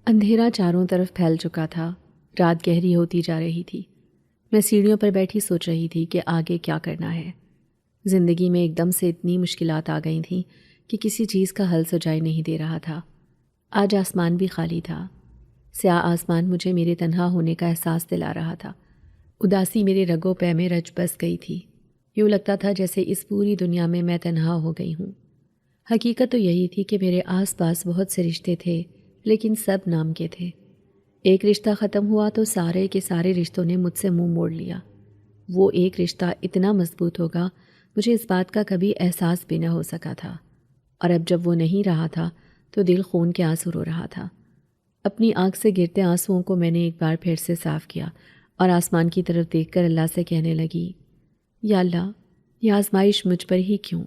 اندھیرا چاروں طرف پھیل چکا تھا۔ رات گہری ہوتی جا رہی تھی۔ میں سیڑھیوں پر بیٹھی سوچ رہی تھی کہ آگے کیا کرنا ہے۔ زندگی میں ایک دم سے اتنی مشکلات آ گئی تھیں کہ کسی چیز کا حل سجائی نہیں دے رہا تھا۔ آج آسمان بھی خالی تھا۔ سیاہ آسمان مجھے میرے تنہا ہونے کا احساس دلا رہا تھا۔ اداسی میرے رگوں پے میں رچ بس گئی تھی۔ یوں لگتا تھا جیسے اس پوری دنیا میں تنہا ہو گئی ہوں۔ حقیقت تو یہی تھی کہ میرے آس پاس بہت سے رشتے تھے، لیکن سب نام کے تھے۔ ایک رشتہ ختم ہوا تو سارے کے سارے رشتوں نے مجھ سے منہ موڑ لیا۔ وہ ایک رشتہ اتنا مضبوط ہوگا، مجھے اس بات کا کبھی احساس بھی نہ ہو سکا تھا، اور اب جب وہ نہیں رہا تھا تو دل خون کے آنسو رو رہا تھا۔ اپنی آنکھ سے گرتے آنسوؤں کو میں نے ایک بار پھر سے صاف کیا اور آسمان کی طرف دیکھ کر اللہ سے کہنے لگی، یا اللہ، یہ آزمائش مجھ پر ہی کیوں؟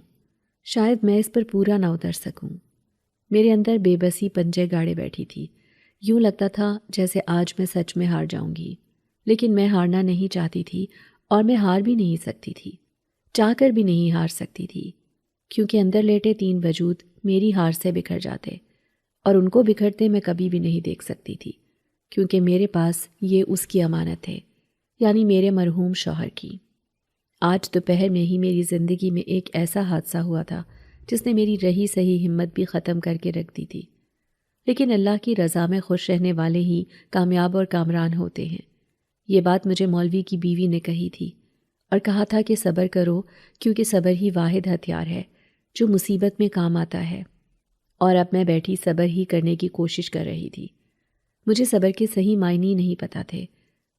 شاید میں اس پر پورا نہ اتر سکوں۔ میرے اندر بے بسی پنجے گاڑے بیٹھی تھی۔ یوں لگتا تھا جیسے آج میں سچ میں ہار جاؤں گی، لیکن میں ہارنا نہیں چاہتی تھی، اور میں ہار بھی نہیں سکتی تھی، چاہ کر بھی نہیں ہار سکتی تھی، کیونکہ اندر لیٹے تین وجود میری ہار سے بکھر جاتے، اور ان کو بکھرتے میں کبھی بھی نہیں دیکھ سکتی تھی، کیونکہ میرے پاس یہ اس کی امانت ہے، یعنی میرے مرحوم شوہر کی۔ آج دوپہر میں ہی میری زندگی میں ایک ایسا حادثہ ہوا تھا جس نے میری رہی سہی ہمت بھی ختم کر کے رکھ دی تھی، لیکن اللہ کی رضا میں خوش رہنے والے ہی کامیاب اور کامران ہوتے ہیں۔ یہ بات مجھے مولوی کی بیوی نے کہی تھی، اور کہا تھا کہ صبر کرو، کیونکہ صبر ہی واحد ہتھیار ہے جو مصیبت میں کام آتا ہے۔ اور اب میں بیٹھی صبر ہی کرنے کی کوشش کر رہی تھی۔ مجھے صبر کے صحیح معنی نہیں پتہ تھے،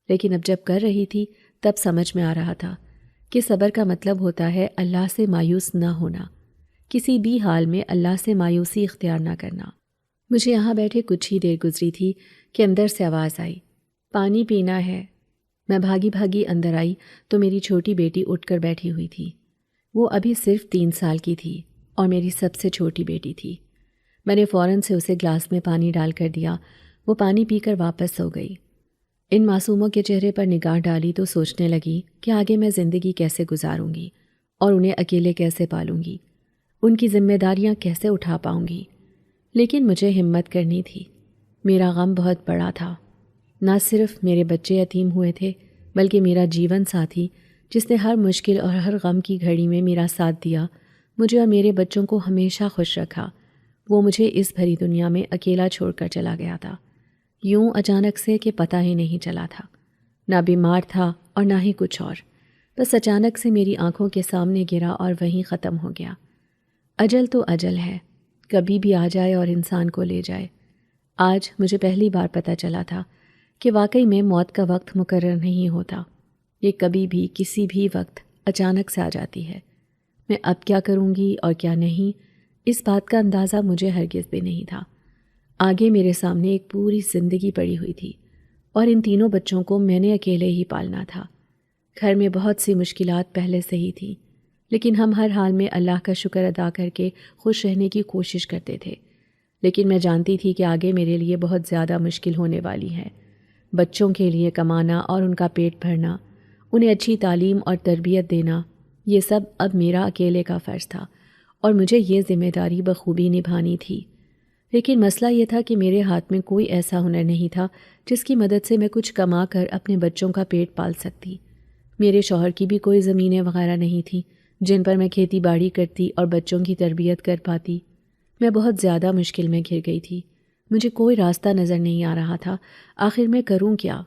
لیکن اب جب کر رہی تھی تب سمجھ میں آ رہا تھا کہ صبر کا مطلب ہوتا ہے اللہ سے مایوس نہ ہونا، کسی بھی حال میں اللہ سے مایوسی اختیار نہ کرنا۔ مجھے یہاں بیٹھے کچھ ہی دیر گزری تھی کہ اندر سے آواز آئی، پانی پینا ہے۔ میں بھاگی بھاگی اندر آئی تو میری چھوٹی بیٹی اٹھ کر بیٹھی ہوئی تھی۔ وہ ابھی صرف 3 سال کی تھی اور میری سب سے چھوٹی بیٹی تھی۔ میں نے فوراً سے اسے گلاس میں پانی ڈال کر دیا۔ وہ پانی پی کر واپس سو گئی۔ ان معصوموں کے چہرے پر نگاہ ڈالی تو سوچنے لگی کہ آگے میں زندگی کیسے گزاروں گی اور انہیں اکیلے کیسے پالوں گی، ان کی ذمہ داریاں کیسے اٹھا پاؤں گی۔ لیکن مجھے ہمت کرنی تھی۔ میرا غم بہت بڑا تھا۔ نہ صرف میرے بچے یتیم ہوئے تھے، بلکہ میرا جیون ساتھی جس نے ہر مشکل اور ہر غم کی گھڑی میں میرا ساتھ دیا، مجھے اور میرے بچوں کو ہمیشہ خوش رکھا، وہ مجھے اس بھری دنیا میں اکیلا چھوڑ کر چلا گیا تھا، یوں اچانک سے کہ پتہ ہی نہیں چلا تھا۔ نہ بیمار تھا اور نہ ہی کچھ اور، بس اچانک سے میری آنکھوں کے سامنے گرا اور وہیں ختم ہو گیا۔ اجل تو اجل ہے، کبھی بھی آ جائے اور انسان کو لے جائے۔ آج مجھے پہلی بار پتہ چلا تھا کہ واقعی میں موت کا وقت مقرر نہیں ہوتا، یہ کبھی بھی کسی بھی وقت اچانک سے آ جاتی ہے۔ میں اب کیا کروں گی اور کیا نہیں، اس بات کا اندازہ مجھے ہرگز بھی نہیں تھا۔ آگے میرے سامنے ایک پوری زندگی پڑی ہوئی تھی، اور ان تینوں بچوں کو میں نے اکیلے ہی پالنا تھا۔ گھر میں بہت سی مشکلات پہلے سے ہی تھیں، لیکن ہم ہر حال میں اللہ کا شکر ادا کر کے خوش رہنے کی کوشش کرتے تھے۔ لیکن میں جانتی تھی کہ آگے میرے لیے بہت زیادہ مشکل ہونے والی ہے۔ بچوں کے لیے کمانا اور ان کا پیٹ بھرنا، انہیں اچھی تعلیم اور تربیت دینا، یہ سب اب میرا اکیلے کا فرض تھا، اور مجھے یہ ذمہ داری بخوبی نبھانی تھی۔ لیکن مسئلہ یہ تھا کہ میرے ہاتھ میں کوئی ایسا ہنر نہیں تھا جس کی مدد سے میں کچھ کما کر اپنے بچوں کا پیٹ پال سکتی۔ میرے شوہر کی بھی کوئی زمینیں وغیرہ نہیں تھیں جن پر میں کھیتی باڑی کرتی اور بچوں کی تربیت کر پاتی۔ میں بہت زیادہ مشکل میں گھر گئی تھی۔ مجھے کوئی راستہ نظر نہیں آ رہا تھا، آخر میں کروں کیا؟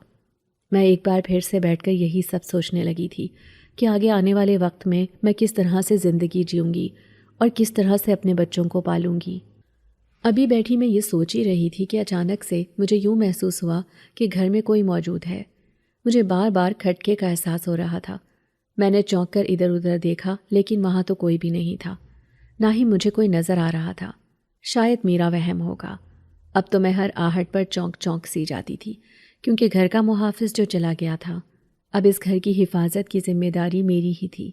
میں ایک بار پھر سے بیٹھ کر یہی سب سوچنے لگی تھی کہ آگے آنے والے وقت میں کس طرح سے زندگی جیوں گی اور کس طرح سے اپنے بچوں کو پالوں گی۔ ابھی بیٹھی میں یہ سوچ ہی رہی تھی کہ اچانک سے مجھے یوں محسوس ہوا کہ گھر میں کوئی موجود ہے۔ مجھے بار بار کھٹکے کا احساس ہو رہا تھا۔ میں نے چونک کر ادھر ادھر دیکھا، لیکن وہاں تو کوئی بھی نہیں تھا، نہ ہی مجھے کوئی نظر آ رہا تھا۔ شاید میرا وہم ہوگا۔ اب تو میں ہر آہٹ پر چونک چونک سی جاتی تھی، کیونکہ گھر کا محافظ جو چلا گیا تھا، اب اس گھر کی حفاظت کی ذمہ داری میری ہی تھی۔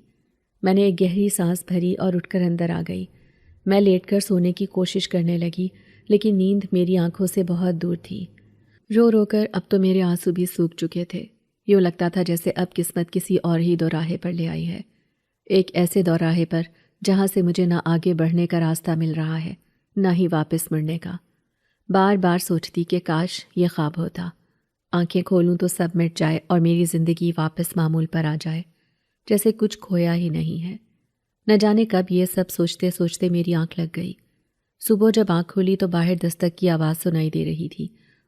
میں نے ایک گہری سانس بھری اور اٹھ کر اندر آ گئی۔ میں لیٹ کر سونے کی کوشش کرنے لگی، لیکن نیند میری آنکھوں سے بہت دور تھی۔ رو رو کر اب تو میرے آنسو بھی سوکھ چکے تھے۔ یوں لگتا تھا جیسے اب قسمت کسی اور ہی دوراہے پر لے آئی ہے، ایک ایسے دوراہے پر جہاں سے مجھے نہ آگے بڑھنے کا راستہ مل رہا ہے، نہ ہی واپس مڑنے کا۔ بار بار سوچتی کہ کاش یہ خواب ہوتا، آنکھیں کھولوں تو سب مٹ جائے اور میری زندگی واپس معمول پر آ جائے، جیسے کچھ کھویا ہی نہیں ہے۔ نہ جانے کب یہ سب سوچتے سوچتے میری آنکھ لگ گئی۔ صبح جب آنکھ کھلی تو باہر دستک کی آواز سنائی دے رہی تھی،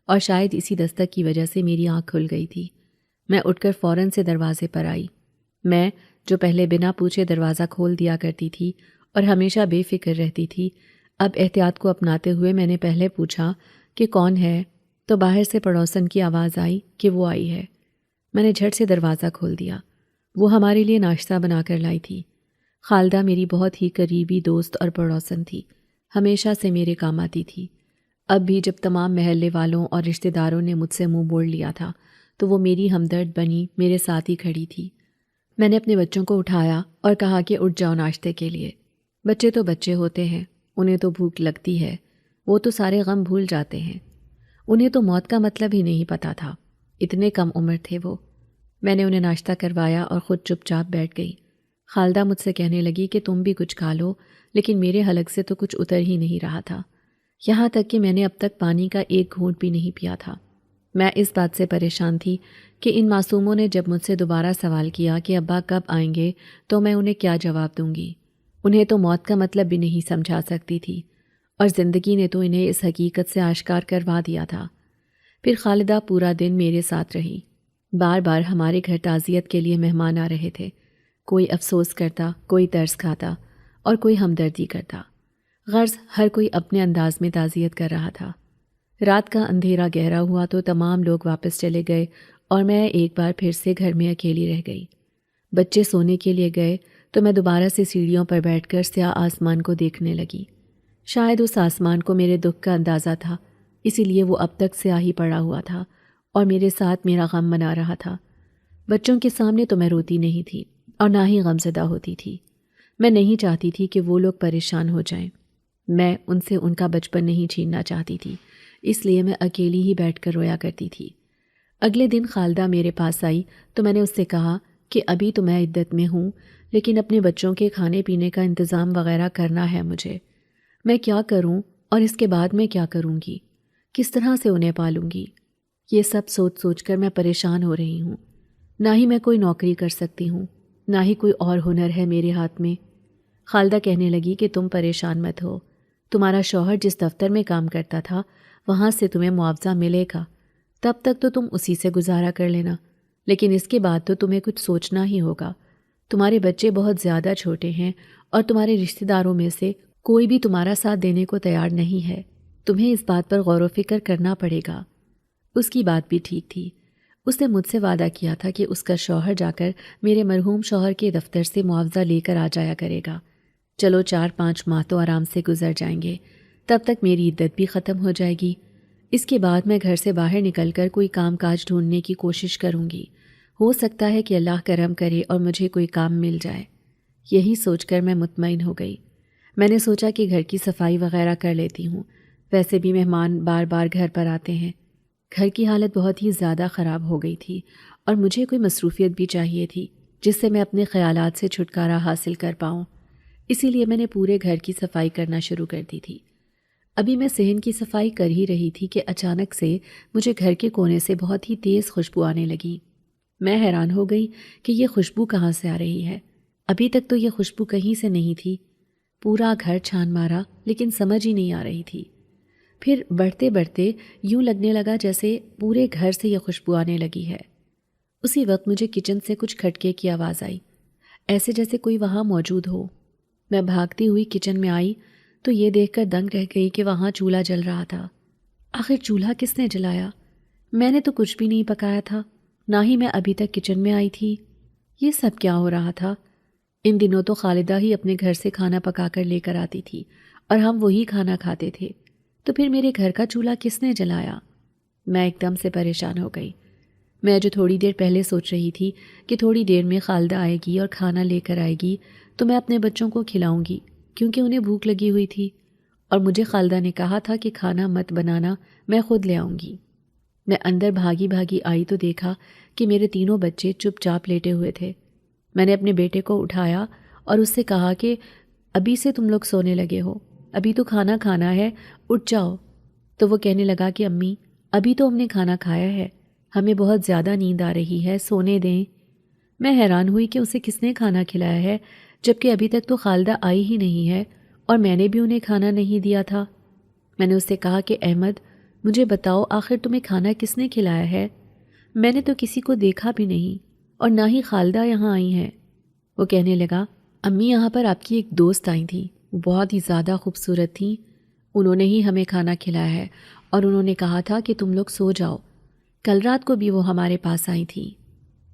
اور شاید اسی دستک کی وجہ سے میری آنکھ کھل گئی تھی۔ میں اٹھ کر فوراً سے دروازے پر آئی۔ میں جو پہلے بنا پوچھے دروازہ کھول دیا کرتی تھی اور ہمیشہ بے فکر رہتی تھی، اب احتیاط کو اپناتے ہوئے میں نے پہلے پوچھا کہ کون ہے، تو باہر سے پڑوسن کی آواز آئی کہ وہ آئی ہے۔ میں نے جھٹ سے دروازہ کھول دیا۔ وہ ہمارے لیے ناشتہ بنا کر لائی تھی۔ خالدہ میری بہت ہی قریبی دوست اور پڑوسن تھی، ہمیشہ سے میرے کام آتی تھی۔ اب بھی جب تمام محلے والوں اور رشتہ داروں نے مجھ سے منہ موڑ لیا تھا تو وہ میری ہمدرد بنی میرے ساتھ ہی کھڑی تھی۔ میں نے اپنے بچوں کو اٹھایا اور کہا کہ اٹھ جاؤ ناشتے کے لیے۔ بچے تو بچے ہوتے ہیں، انہیں تو بھوک لگتی ہے، وہ تو سارے غم بھول جاتے ہیں۔ انہیں تو موت کا مطلب ہی نہیں پتہ تھا، اتنے کم عمر تھے وہ۔ میں نے انہیں ناشتہ کروایا اور خود چپ چاپ بیٹھ گئی۔ خالدہ مجھ سے کہنے لگی کہ تم بھی کچھ کھا لو، لیکن میرے حلق سے تو کچھ اتر ہی نہیں رہا تھا، یہاں تک کہ میں نے اب تک پانی کا ایک گھونٹ بھی نہیں پیا تھا۔ میں اس بات سے پریشان تھی کہ ان معصوموں نے جب مجھ سے دوبارہ سوال کیا کہ ابا کب آئیں گے تو میں انہیں کیا جواب دوں گی۔ انہیں تو موت کا مطلب بھی نہیں سمجھا سکتی تھی، اور زندگی نے تو انہیں اس حقیقت سے آشکار کروا دیا تھا۔ پھر خالدہ پورا دن میرے ساتھ رہی۔ بار بار ہمارے گھر تعزیت کے لیے مہمان آ رہے تھے، کوئی افسوس کرتا، کوئی ترس کھاتا اور کوئی ہمدردی کرتا۔ غرض ہر کوئی اپنے انداز میں تعزیت کر رہا تھا۔ رات کا اندھیرا گہرا ہوا تو تمام لوگ واپس چلے گئے اور میں ایک بار پھر سے گھر میں اکیلی رہ گئی۔ بچے سونے کے لیے گئے تو میں دوبارہ سے سیڑھیوں پر بیٹھ کر سیاہ آسمان کو دیکھنے لگی۔ شاید اس آسمان کو میرے دکھ کا اندازہ تھا، اسی لیے وہ اب تک سیاہ ہی پڑا ہوا تھا اور میرے ساتھ میرا غم منا رہا تھا۔ بچوں کے سامنے تو میں روتی نہیں تھی اور نہ ہی غمزدہ ہوتی تھی۔ میں نہیں چاہتی تھی کہ وہ لوگ پریشان ہو جائیں۔ میں ان سے ان کا بچپن نہیں چھیننا چاہتی تھی، اس لیے میں اکیلی ہی بیٹھ کر رویا کرتی تھی۔ اگلے دن خالدہ میرے پاس آئی تو میں نے اس سے کہا کہ ابھی تو میں عدت میں ہوں، لیکن اپنے بچوں کے کھانے پینے کا انتظام وغیرہ کرنا ہے مجھے۔ میں کیا کروں اور اس کے بعد میں کیا کروں گی؟ کس طرح سے انہیں پالوں گی؟ یہ سب سوچ سوچ کر میں پریشان ہو رہی ہوں۔ نہ ہی میں کوئی نوکری کر سکتی ہوں، نہ ہی کوئی اور ہنر ہے میرے ہاتھ میں۔ خالدہ کہنے لگی کہ تم پریشان مت ہو، تمہارا شوہر جس دفتر میں کام کرتا تھا وہاں سے تمہیں معاوضہ ملے گا، تب تک تو تم اسی سے گزارا کر لینا، لیکن اس کے بعد تو تمہیں کچھ سوچنا ہی ہوگا۔ تمہارے بچے بہت زیادہ چھوٹے ہیں اور تمہارے رشتہ داروں میں سے کوئی بھی تمہارا ساتھ دینے کو تیار نہیں ہے، تمہیں اس بات پر غور و فکر کرنا پڑے گا۔ اس کی بات بھی ٹھیک تھی۔ اس نے مجھ سے وعدہ کیا تھا کہ اس کا شوہر جا کر میرے مرحوم شوہر کے دفتر سے معاوضہ لے کر آ جایا کرے گا۔ چلو 4-5 ماہ تو آرام سے گزر جائیں گے، تب تک میری عدت بھی ختم ہو جائے گی۔ اس کے بعد میں گھر سے باہر نکل کر کوئی کام کاج ڈھونڈنے کی کوشش کروں گی، ہو سکتا ہے کہ اللہ کرم کرے اور مجھے کوئی کام مل جائے۔ یہی سوچ کر میں مطمئن ہو گئی۔ میں نے سوچا کہ گھر کی صفائی وغیرہ کر لیتی ہوں، ویسے بھی مہمان بار بار گھر پر آتے ہیں۔ گھر کی حالت بہت ہی زیادہ خراب ہو گئی تھی اور مجھے کوئی مصروفیت بھی چاہیے تھی جس سے میں اپنے خیالات سے چھٹکارا حاصل کر پاؤں۔ اسی لیے میں نے پورے گھر کی صفائی کرنا شروع کر دی تھی۔ ابھی میں صحن کی صفائی کر ہی رہی تھی کہ اچانک سے مجھے گھر کے کونے سے بہت ہی تیز خوشبو آنے لگی۔ میں حیران ہو گئی کہ یہ خوشبو کہاں سے آ رہی ہے، ابھی تک تو یہ خوشبو کہیں سے نہیں تھی۔ پورا گھر چھان مارا لیکن سمجھ ہی نہیں آ رہی تھی۔ پھر بڑھتے بڑھتے یوں لگنے لگا جیسے پورے گھر سے یہ خوشبو آنے لگی ہے۔ اسی وقت مجھے کچن سے کچھ کھٹکے کی آواز آئی، ایسے جیسے کوئی وہاں موجود ہو۔ میں بھاگتی ہوئی کچن میں آئی تو یہ دیکھ کر دنگ رہ گئی کہ وہاں چولہا جل رہا تھا۔ آخر چولہا کس نے جلایا؟ میں نے تو کچھ بھی نہیں پکایا تھا، نہ ہی میں ابھی تک کچن میں آئی تھی۔ یہ سب کیا ہو رہا تھا؟ ان دنوں تو خالدہ ہی اپنے گھر سے کھانا پکا کر لے کر آتی تھی اور ہم وہی کھانا کھاتے تھے، تو پھر میرے گھر کا چولہا کس نے جلایا؟ میں ایک دم سے پریشان ہو گئی۔ میں جو تھوڑی دیر پہلے سوچ رہی تھی کہ تھوڑی دیر میں خالدہ آئے گی اور کھانا لے کر آئے گی تو میں اپنے بچوں کو کھلاؤں گی کیونکہ انہیں بھوک لگی ہوئی تھی، اور مجھے خالدہ نے کہا تھا کہ کھانا مت بنانا، میں خود لے آؤں گی۔ میں اندر بھاگی بھاگی آئی تو دیکھا کہ میرے تینوں بچے چپ چاپ لیٹے ہوئے تھے۔ میں نے اپنے بیٹے کو اٹھایا اور اس سے کہا کہ ابھی سے تم لوگ سونے لگے ہو، ابھی تو کھانا کھانا ہے، اٹھ جاؤ۔ تو وہ کہنے لگا کہ امی ابھی تو ہم نے کھانا کھایا ہے، ہمیں بہت زیادہ نیند آ رہی ہے، سونے دیں۔ میں حیران ہوئی کہ اسے کس نے کھانا کھلایا ہے، جبکہ ابھی تک تو خالدہ آئی ہی نہیں ہے اور میں نے بھی انہیں کھانا نہیں دیا تھا۔ میں نے اس سے کہا کہ احمد مجھے بتاؤ آخر تمہیں کھانا کس نے کھلایا ہے؟ میں نے تو کسی کو دیکھا بھی نہیں اور نہ ہی خالدہ یہاں آئی ہیں۔ وہ کہنے لگا امی یہاں پر آپ کی ایک دوست آئی تھی، وہ بہت ہی زیادہ خوبصورت تھیں، انہوں نے ہی ہمیں کھانا کھلایا ہے اور انہوں نے کہا تھا کہ تم لوگ سو جاؤ، کل رات کو بھی وہ ہمارے پاس آئی تھیں۔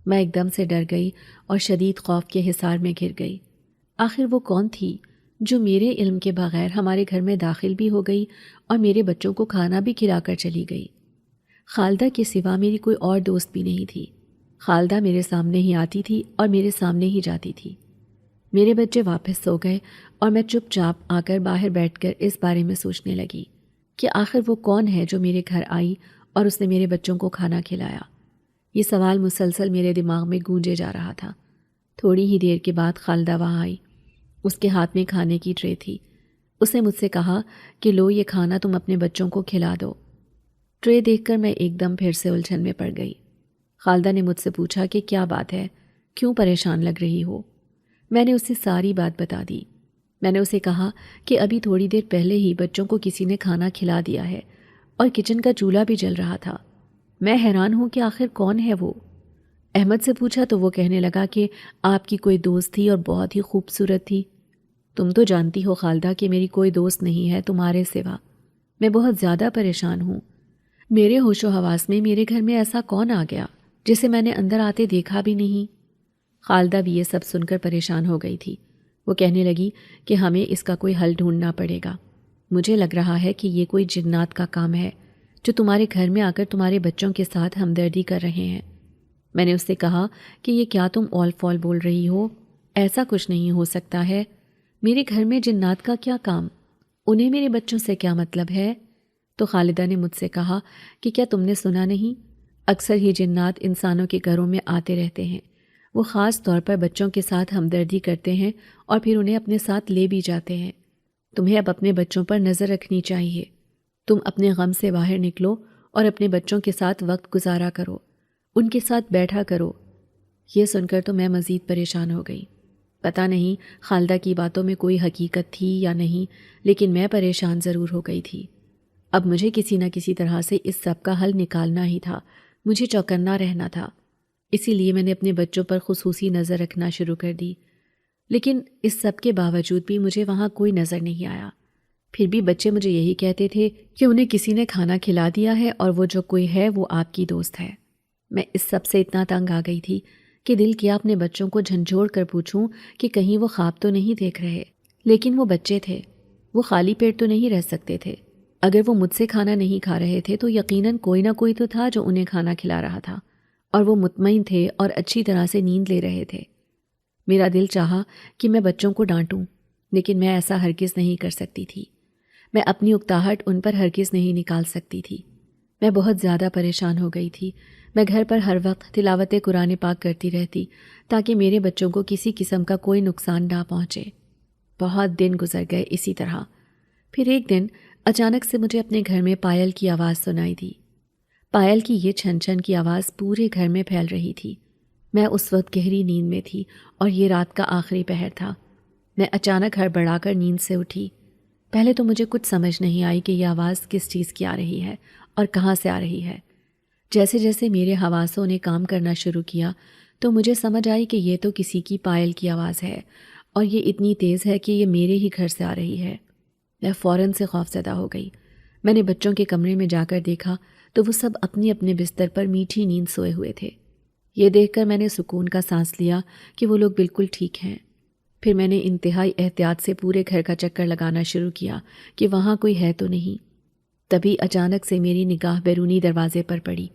میں ایک دم سے ڈر گئی اور شدید خوف کے حصار میں گر گئی۔ آخر وہ کون تھی جو میرے علم کے بغیر ہمارے گھر میں داخل بھی ہو گئی اور میرے بچوں کو کھانا بھی کھلا کر چلی گئی؟ خالدہ کے سوا میری کوئی اور دوست بھی نہیں تھی۔ خالدہ میرے سامنے ہی آتی تھی اور میرے سامنے ہی جاتی تھی۔ میرے بچے واپس سو گئے اور میں چپ چاپ آ کر باہر بیٹھ کر اس بارے میں سوچنے لگی کہ آخر وہ کون ہے جو میرے گھر آئی اور اس نے میرے بچوں کو کھانا کھلایا۔ یہ سوال مسلسل میرے دماغ میں گونجے جا رہا تھا۔ تھوڑی ہی دیر کے بعد خالدہ وہاں آئی۔ اس کے ہاتھ میں کھانے کی ٹرے تھی۔ اس نے مجھ سے کہا کہ لو یہ کھانا تم اپنے بچوں کو کھلا دو۔ ٹرے دیکھ کر میں ایک دم پھر سے الجھن میں پڑ گئی۔ خالدہ نے مجھ سے پوچھا کہ کیا بات ہے، کیوں پریشان لگ رہی ہو؟ میں نے اسے ساری بات بتا دی۔ میں نے اسے کہا کہ ابھی تھوڑی دیر پہلے ہی بچوں کو کسی نے کھانا کھلا دیا ہے اور کچن کا چولہا بھی جل رہا تھا۔ میں حیران ہوں کہ آخر کون ہے وہ؟ احمد سے پوچھا تو وہ کہنے لگا کہ آپ کی کوئی دوست تھی اور بہت ہی خوبصورت تھی۔ تم تو جانتی ہو خالدہ کہ میری کوئی دوست نہیں ہے تمہارے سوا۔ میں بہت زیادہ پریشان ہوں۔ میرے ہوش و حواس میں میرے گھر میں ایسا کون آ گیا جسے میں نے اندر آتے دیکھا بھی نہیں؟ خالدہ بھی یہ سب سن کر پریشان ہو گئی تھی۔ وہ کہنے لگی کہ ہمیں اس کا کوئی حل ڈھونڈنا پڑے گا۔ مجھے لگ رہا ہے کہ یہ کوئی جنات کا کام ہے جو تمہارے گھر میں آ کر تمہارے بچوں کے ساتھ ہمدردی کر رہے ہیں۔ میں نے اس سے کہا کہ یہ کیا تم اول فول بول رہی ہو؟ ایسا کچھ نہیں ہو سکتا ہے۔ میرے گھر میں جنات کا کیا کام؟ انہیں میرے بچوں سے کیا مطلب ہے؟ تو خالدہ نے مجھ سے کہا کہ کیا تم نے سنا نہیں؟ اکثر ہی جنات انسانوں کے گھروں میں آتے رہتے ہیں۔ وہ خاص طور پر بچوں کے ساتھ ہمدردی کرتے ہیں اور پھر انہیں اپنے ساتھ لے بھی جاتے ہیں۔ تمہیں اب اپنے بچوں پر نظر رکھنی چاہیے۔ تم اپنے غم سے باہر نکلو اور اپنے بچوں کے ساتھ وقت گزارا کرو، ان کے ساتھ بیٹھا کرو۔ یہ سن کر تو میں مزید پریشان ہو گئی۔ پتہ نہیں خالدہ کی باتوں میں کوئی حقیقت تھی یا نہیں، لیکن میں پریشان ضرور ہو گئی تھی۔ اب مجھے کسی نہ کسی طرح سے اس سب کا حل نکالنا ہی تھا، مجھے چوکنا رہنا تھا۔ اسی لیے میں نے اپنے بچوں پر خصوصی نظر رکھنا شروع کر دی، لیکن اس سب کے باوجود بھی مجھے وہاں کوئی نظر نہیں آیا۔ پھر بھی بچے مجھے یہی کہتے تھے کہ انہیں کسی نے کھانا کھلا دیا ہے اور وہ جو کوئی ہے وہ آپ کی دوست ہے۔ میں اس سب سے اتنا تنگ آ گئی تھی کہ دل کیا اپنے بچوں کو جھنجھوڑ کر پوچھوں کہ کہیں وہ خواب تو نہیں دیکھ رہے، لیکن وہ بچے تھے، وہ خالی پیٹ تو نہیں رہ سکتے تھے۔ اگر وہ مجھ سے کھانا نہیں کھا رہے تھے تو یقیناً کوئی نہ کوئی تو تھا جو انہیں کھانا کھلا رہا تھا، اور وہ مطمئن تھے اور اچھی طرح سے نیند لے رہے تھے۔ میرا دل چاہا کہ میں بچوں کو ڈانٹوں، لیکن میں ایسا ہرگز نہیں کر سکتی تھی۔ میں اپنی اکتاہٹ ان پر ہرگز نہیں نکال سکتی تھی۔ میں بہت زیادہ پریشان ہو گئی تھی۔ میں گھر پر ہر وقت تلاوت قرآن پاک کرتی رہتی تاکہ میرے بچوں کو کسی قسم کا کوئی نقصان نہ پہنچے۔ بہت دن گزر گئے اسی طرح۔ پھر ایک دن اچانک سے مجھے اپنے گھر میں پائل کی آواز سنائی دی۔ پائل کی یہ چھن چھن کی آواز پورے گھر میں پھیل رہی تھی۔ میں اس وقت گہری نیند میں تھی اور یہ رات کا آخری پہر تھا۔ میں اچانک ہڑبڑا کر نیند سے اٹھی۔ پہلے تو مجھے کچھ سمجھ نہیں آئی کہ یہ آواز کس چیز کی آ رہی ہے اور کہاں سے آ رہی ہے۔ جیسے جیسے میرے حواسوں نے کام کرنا شروع کیا تو مجھے سمجھ آئی کہ یہ تو کسی کی پائل کی آواز ہے اور یہ اتنی تیز ہے کہ یہ میرے ہی گھر سے آ رہی ہے۔ میں فوراً سے خوفزدہ ہو گئی۔ میں نے بچوں کے کمرے میں جا کر دیکھا تو وہ سب اپنے اپنے بستر پر میٹھی نیند سوئے ہوئے تھے۔ یہ دیکھ کر میں نے سکون کا سانس لیا کہ وہ لوگ بالکل ٹھیک ہیں۔ پھر میں نے انتہائی احتیاط سے پورے گھر کا چکر لگانا شروع کیا کہ وہاں کوئی ہے تو نہیں۔ تبھی اچانک سے میری نگاہ بیرونی دروازے پر پڑی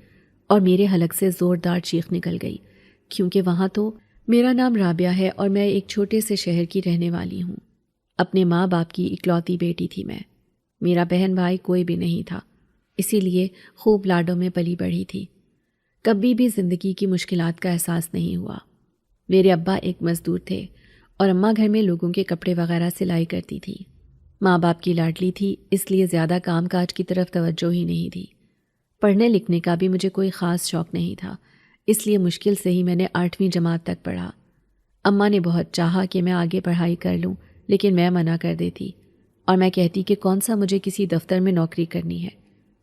اور میرے حلق سے زوردار چیخ نکل گئی، کیونکہ وہاں تو میرا نام رابعہ ہے اور میں ایک چھوٹے سے شہر کی رہنے والی ہوں۔ اپنے ماں باپ کی اکلوتی بیٹی تھی میں۔ میرا بہن بھائی کوئی بھی نہیں تھا، اسی لیے خوب لاڈوں میں پلی بڑھی تھی۔ کبھی بھی زندگی کی مشکلات کا احساس نہیں ہوا۔ میرے ابا ایک مزدور تھے اور اماں گھر میں لوگوں کے کپڑے وغیرہ سلائی کرتی تھی۔ ماں باپ کی لاڈلی تھی، اس لیے زیادہ کام کاج کی طرف توجہ ہی نہیں دی۔ پڑھنے لکھنے کا بھی مجھے کوئی خاص شوق نہیں تھا، اس لیے مشکل سے ہی میں نے 8ویں جماعت تک پڑھا۔ اماں نے بہت چاہا کہ میں آگے پڑھائی کر لوں، لیکن میں منع کر دیتی اور میں کہتی کہ کون سا مجھے کسی دفتر میں نوکری کرنی ہے،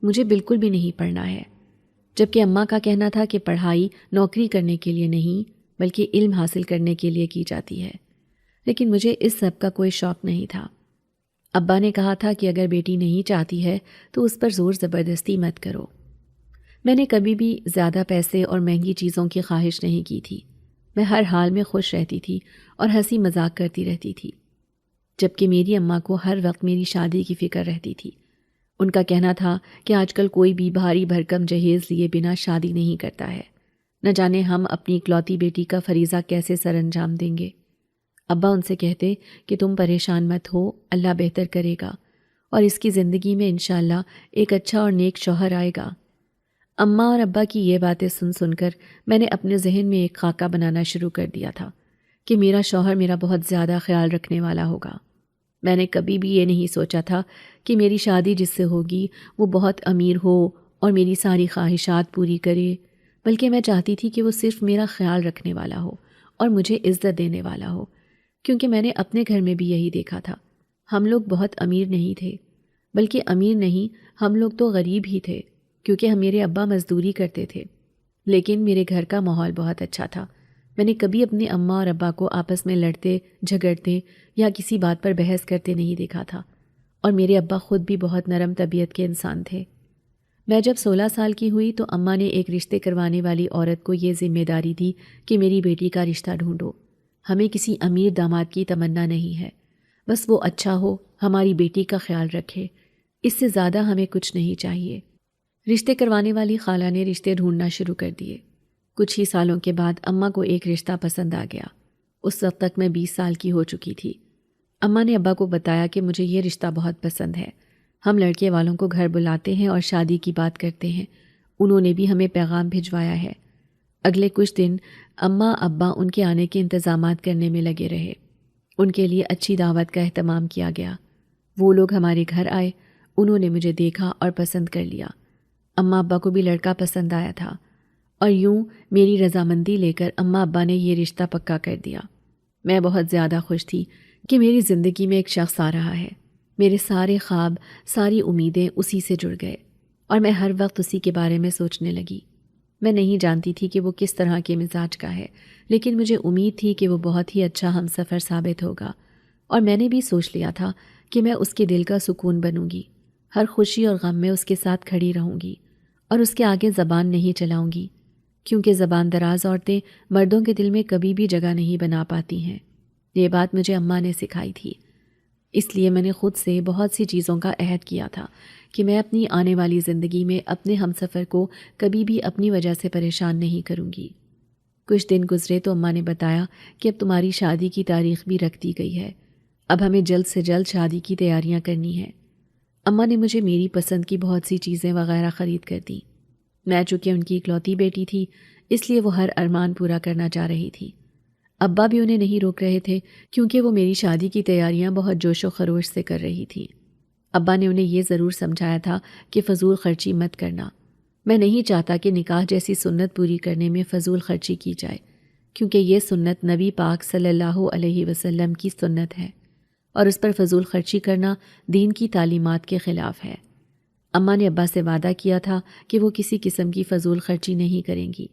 مجھے بالکل بھی نہیں پڑھنا ہے۔ جبکہ اماں کا کہنا تھا کہ پڑھائی نوکری کرنے کے لیے نہیں بلکہ علم حاصل کرنے کے لیے کی جاتی ہے، لیکن مجھے اس سب کا کوئی شوق نہیں تھا۔ ابا نے کہا تھا کہ اگر بیٹی نہیں چاہتی ہے تو اس پر زور زبردستی مت کرو۔ میں نے کبھی بھی زیادہ پیسے اور مہنگی چیزوں کی خواہش نہیں کی تھی، میں ہر حال میں خوش رہتی تھی اور ہنسی مذاق کرتی رہتی تھی، جبکہ میری اماں کو ہر وقت میری شادی کی فکر رہتی تھی۔ ان کا کہنا تھا کہ آج کل کوئی بھی بھاری بھرکم جہیز لیے بنا شادی نہیں کرتا ہے، نہ جانے ہم اپنی اکلوتی بیٹی کا فریضہ کیسے سر انجام دیں گے۔ ابا ان سے کہتے کہ تم پریشان مت ہو، اللہ بہتر کرے گا اور اس کی زندگی میں انشاءاللہ ایک اچھا اور نیک شوہر آئے گا۔ اماں اور ابا کی یہ باتیں سن سن کر میں نے اپنے ذہن میں ایک خاکہ بنانا شروع کر دیا تھا کہ میرا شوہر میرا بہت زیادہ خیال رکھنے والا ہوگا۔ میں نے کبھی بھی یہ نہیں سوچا تھا کہ میری شادی جس سے ہوگی وہ بہت امیر ہو اور میری ساری خواہشات پوری کرے، بلکہ میں چاہتی تھی کہ وہ صرف میرا خیال رکھنے والا ہو اور مجھے عزت دینے والا ہو، کیونکہ میں نے اپنے گھر میں بھی یہی دیکھا تھا۔ ہم لوگ بہت امیر نہیں تھے، بلکہ امیر نہیں، ہم لوگ تو غریب ہی تھے، کیونکہ میرے ابا مزدوری کرتے تھے، لیکن میرے گھر کا ماحول بہت اچھا تھا۔ میں نے کبھی اپنے اماں اور ابا کو آپس میں لڑتے جھگڑتے یا کسی بات پر بحث کرتے نہیں دیکھا تھا، اور میرے ابا خود بھی بہت نرم طبیعت کے انسان تھے۔ میں جب 16 سال کی ہوئی تو اماں نے ایک رشتے کروانے والی عورت کو یہ ذمہ داری دی کہ میری بیٹی کا رشتہ ڈھونڈو، ہمیں کسی امیر داماد کی تمنا نہیں ہے، بس وہ اچھا ہو، ہماری بیٹی کا خیال رکھے، اس سے زیادہ ہمیں کچھ نہیں چاہیے۔ رشتے کروانے والی خالہ نے رشتے ڈھونڈنا شروع کر دیے۔ کچھ ہی سالوں کے بعد اماں کو ایک رشتہ پسند آ گیا۔ اس وقت تک میں 20 سال کی ہو چکی تھی۔ اماں نے ابا کو بتایا کہ مجھے یہ رشتہ بہت پسند ہے، ہم لڑکے والوں کو گھر بلاتے ہیں اور شادی کی بات کرتے ہیں، انہوں نے بھی ہمیں پیغام بھجوایا ہے۔ اگلے کچھ دن اماں ابا ان کے آنے کے انتظامات کرنے میں لگے رہے۔ ان کے لیے اچھی دعوت کا اہتمام کیا گیا۔ وہ لوگ ہمارے گھر آئے، انہوں نے مجھے دیکھا اور پسند کر لیا۔ اماں ابا کو بھی لڑکا پسند آیا تھا، اور یوں میری رضامندی لے کر اماں ابا نے یہ رشتہ پکا کر دیا۔ میں بہت زیادہ خوش تھی کہ میری زندگی میں ایک شخص آ رہا ہے۔ میرے سارے خواب، ساری امیدیں اسی سے جڑ گئے اور میں ہر وقت اسی کے بارے میں سوچنے لگی۔ میں نہیں جانتی تھی کہ وہ کس طرح کے مزاج کا ہے، لیکن مجھے امید تھی کہ وہ بہت ہی اچھا ہمسفر ثابت ہوگا، اور میں نے بھی سوچ لیا تھا کہ میں اس کے دل کا سکون بنوں گی، ہر خوشی اور غم میں اس کے ساتھ کھڑی رہوں گی اور اس کے آگے زبان نہیں چلاؤں گی، کیونکہ زبان دراز عورتیں مردوں کے دل میں کبھی بھی جگہ نہیں بنا پاتی ہیں۔ یہ بات مجھے اماں نے سکھائی تھی، اس لیے میں نے خود سے بہت سی چیزوں کا عہد کیا تھا کہ میں اپنی آنے والی زندگی میں اپنے ہمسفر کو کبھی بھی اپنی وجہ سے پریشان نہیں کروں گی۔ کچھ دن گزرے تو اماں نے بتایا کہ اب تمہاری شادی کی تاریخ بھی رکھ دی گئی ہے، اب ہمیں جلد سے جلد شادی کی تیاریاں کرنی ہیں۔ اماں نے مجھے میری پسند کی بہت سی چیزیں وغیرہ خرید کر دیں۔ میں چونکہ ان کی اکلوتی بیٹی تھی، اس لیے وہ ہر ارمان پورا کرنا چاہ رہی تھی۔ ابا بھی انہیں نہیں روک رہے تھے، کیونکہ وہ میری شادی کی تیاریاں بہت جوش و خروش سے کر رہی تھی۔ ابا نے انہیں یہ ضرور سمجھایا تھا کہ فضول خرچی مت کرنا۔ میں نہیں چاہتا کہ نکاح جیسی سنت پوری کرنے میں فضول خرچی کی جائے، کیونکہ یہ سنت نبی پاک صلی اللہ علیہ وسلم کی سنت ہے، اور اس پر فضول خرچی کرنا دین کی تعلیمات کے خلاف ہے۔ اماں نے ابا سے وعدہ کیا تھا کہ وہ کسی قسم کی فضول خرچی نہیں کریں گی۔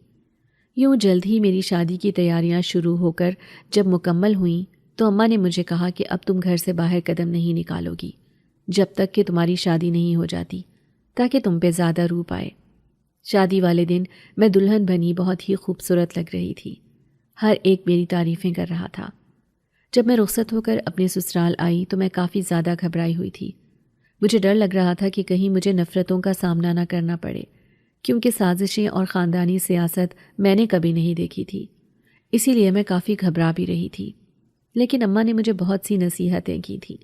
یوں جلد ہی میری شادی کی تیاریاں شروع ہو کر جب مکمل ہوئیں تو اماں نے مجھے کہا کہ اب تم گھر سے باہر قدم نہیں نکالو گی جب تک کہ تمہاری شادی نہیں ہو جاتی، تاکہ تم پہ زیادہ روپ آئے۔ شادی والے دن میں دلہن بنی بہت ہی خوبصورت لگ رہی تھی، ہر ایک میری تعریفیں کر رہا تھا۔ جب میں رخصت ہو کر اپنے سسرال آئی تو میں کافی زیادہ گھبرائی ہوئی تھی۔ مجھے ڈر لگ رہا تھا کہ کہیں مجھے نفرتوں کا سامنا نہ کرنا پڑے، کیونکہ سازشیں اور خاندانی سیاست میں نے کبھی نہیں دیکھی تھی، اسی لیے میں کافی گھبرا بھی رہی تھی۔ لیکن اماں نے مجھے بہت سی نصیحتیں کی تھیں۔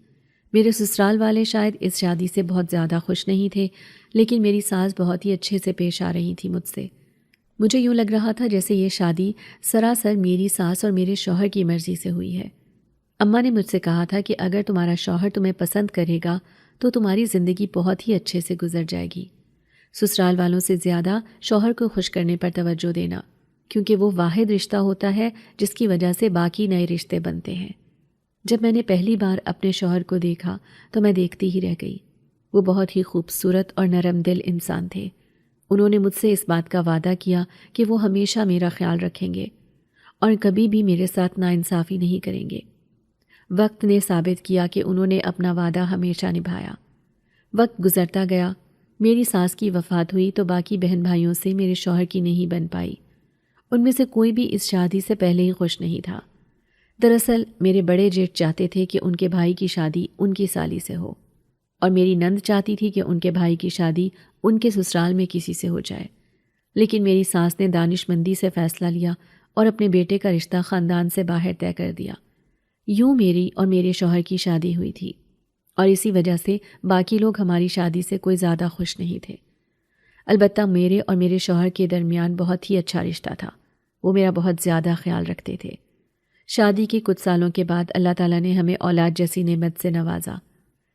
میرے سسرال والے شاید اس شادی سے بہت زیادہ خوش نہیں تھے، لیکن میری ساس بہت ہی اچھے سے پیش آ رہی تھی مجھ سے۔ مجھے یوں لگ رہا تھا جیسے یہ شادی سراسر میری ساس اور میرے شوہر کی مرضی سے ہوئی ہے۔ اماں نے مجھ سے کہا تھا کہ اگر تمہارا شوہر تمہیں پسند کرے گا تو تمہاری زندگی بہت ہی اچھے سے گزر جائے گی۔ سسرال والوں سے زیادہ شوہر کو خوش کرنے پر توجہ دینا، کیونکہ وہ واحد رشتہ ہوتا ہے جس کی وجہ سے باقی نئے رشتے بنتے ہیں۔ جب میں نے پہلی بار اپنے شوہر کو دیکھا تو میں دیکھتی ہی رہ گئی۔ وہ بہت ہی خوبصورت اور نرم دل انسان تھے۔ انہوں نے مجھ سے اس بات کا وعدہ کیا کہ وہ ہمیشہ میرا خیال رکھیں گے اور کبھی بھی میرے ساتھ ناانصافی نہیں کریں گے۔ وقت نے ثابت کیا کہ انہوں نے اپنا وعدہ ہمیشہ نبھایا۔ وقت گزرتا گیا، میری ساس کی وفات ہوئی تو باقی بہن بھائیوں سے میرے شوہر کی نہیں بن پائی۔ ان میں سے کوئی بھی اس شادی سے پہلے ہی خوش نہیں تھا۔ دراصل میرے بڑے جیٹھ چاہتے تھے کہ ان کے بھائی کی شادی ان کی سالی سے ہو، اور میری نند چاہتی تھی کہ ان کے بھائی کی شادی ان کے سسرال میں کسی سے ہو جائے، لیکن میری ساس نے دانش مندی سے فیصلہ لیا اور اپنے بیٹے کا رشتہ خاندان سے باہر طے کر دیا۔ یوں میری اور میرے شوہر کی شادی ہوئی تھی، اور اسی وجہ سے باقی لوگ ہماری شادی سے کوئی زیادہ خوش نہیں تھے۔ البتہ میرے اور میرے شوہر کے درمیان بہت ہی اچھا رشتہ تھا۔ وہ میرا بہت زیادہ خیال رکھتے تھے۔ شادی کے کچھ سالوں کے بعد اللہ تعالیٰ نے ہمیں اولاد جیسی نعمت سے نوازا۔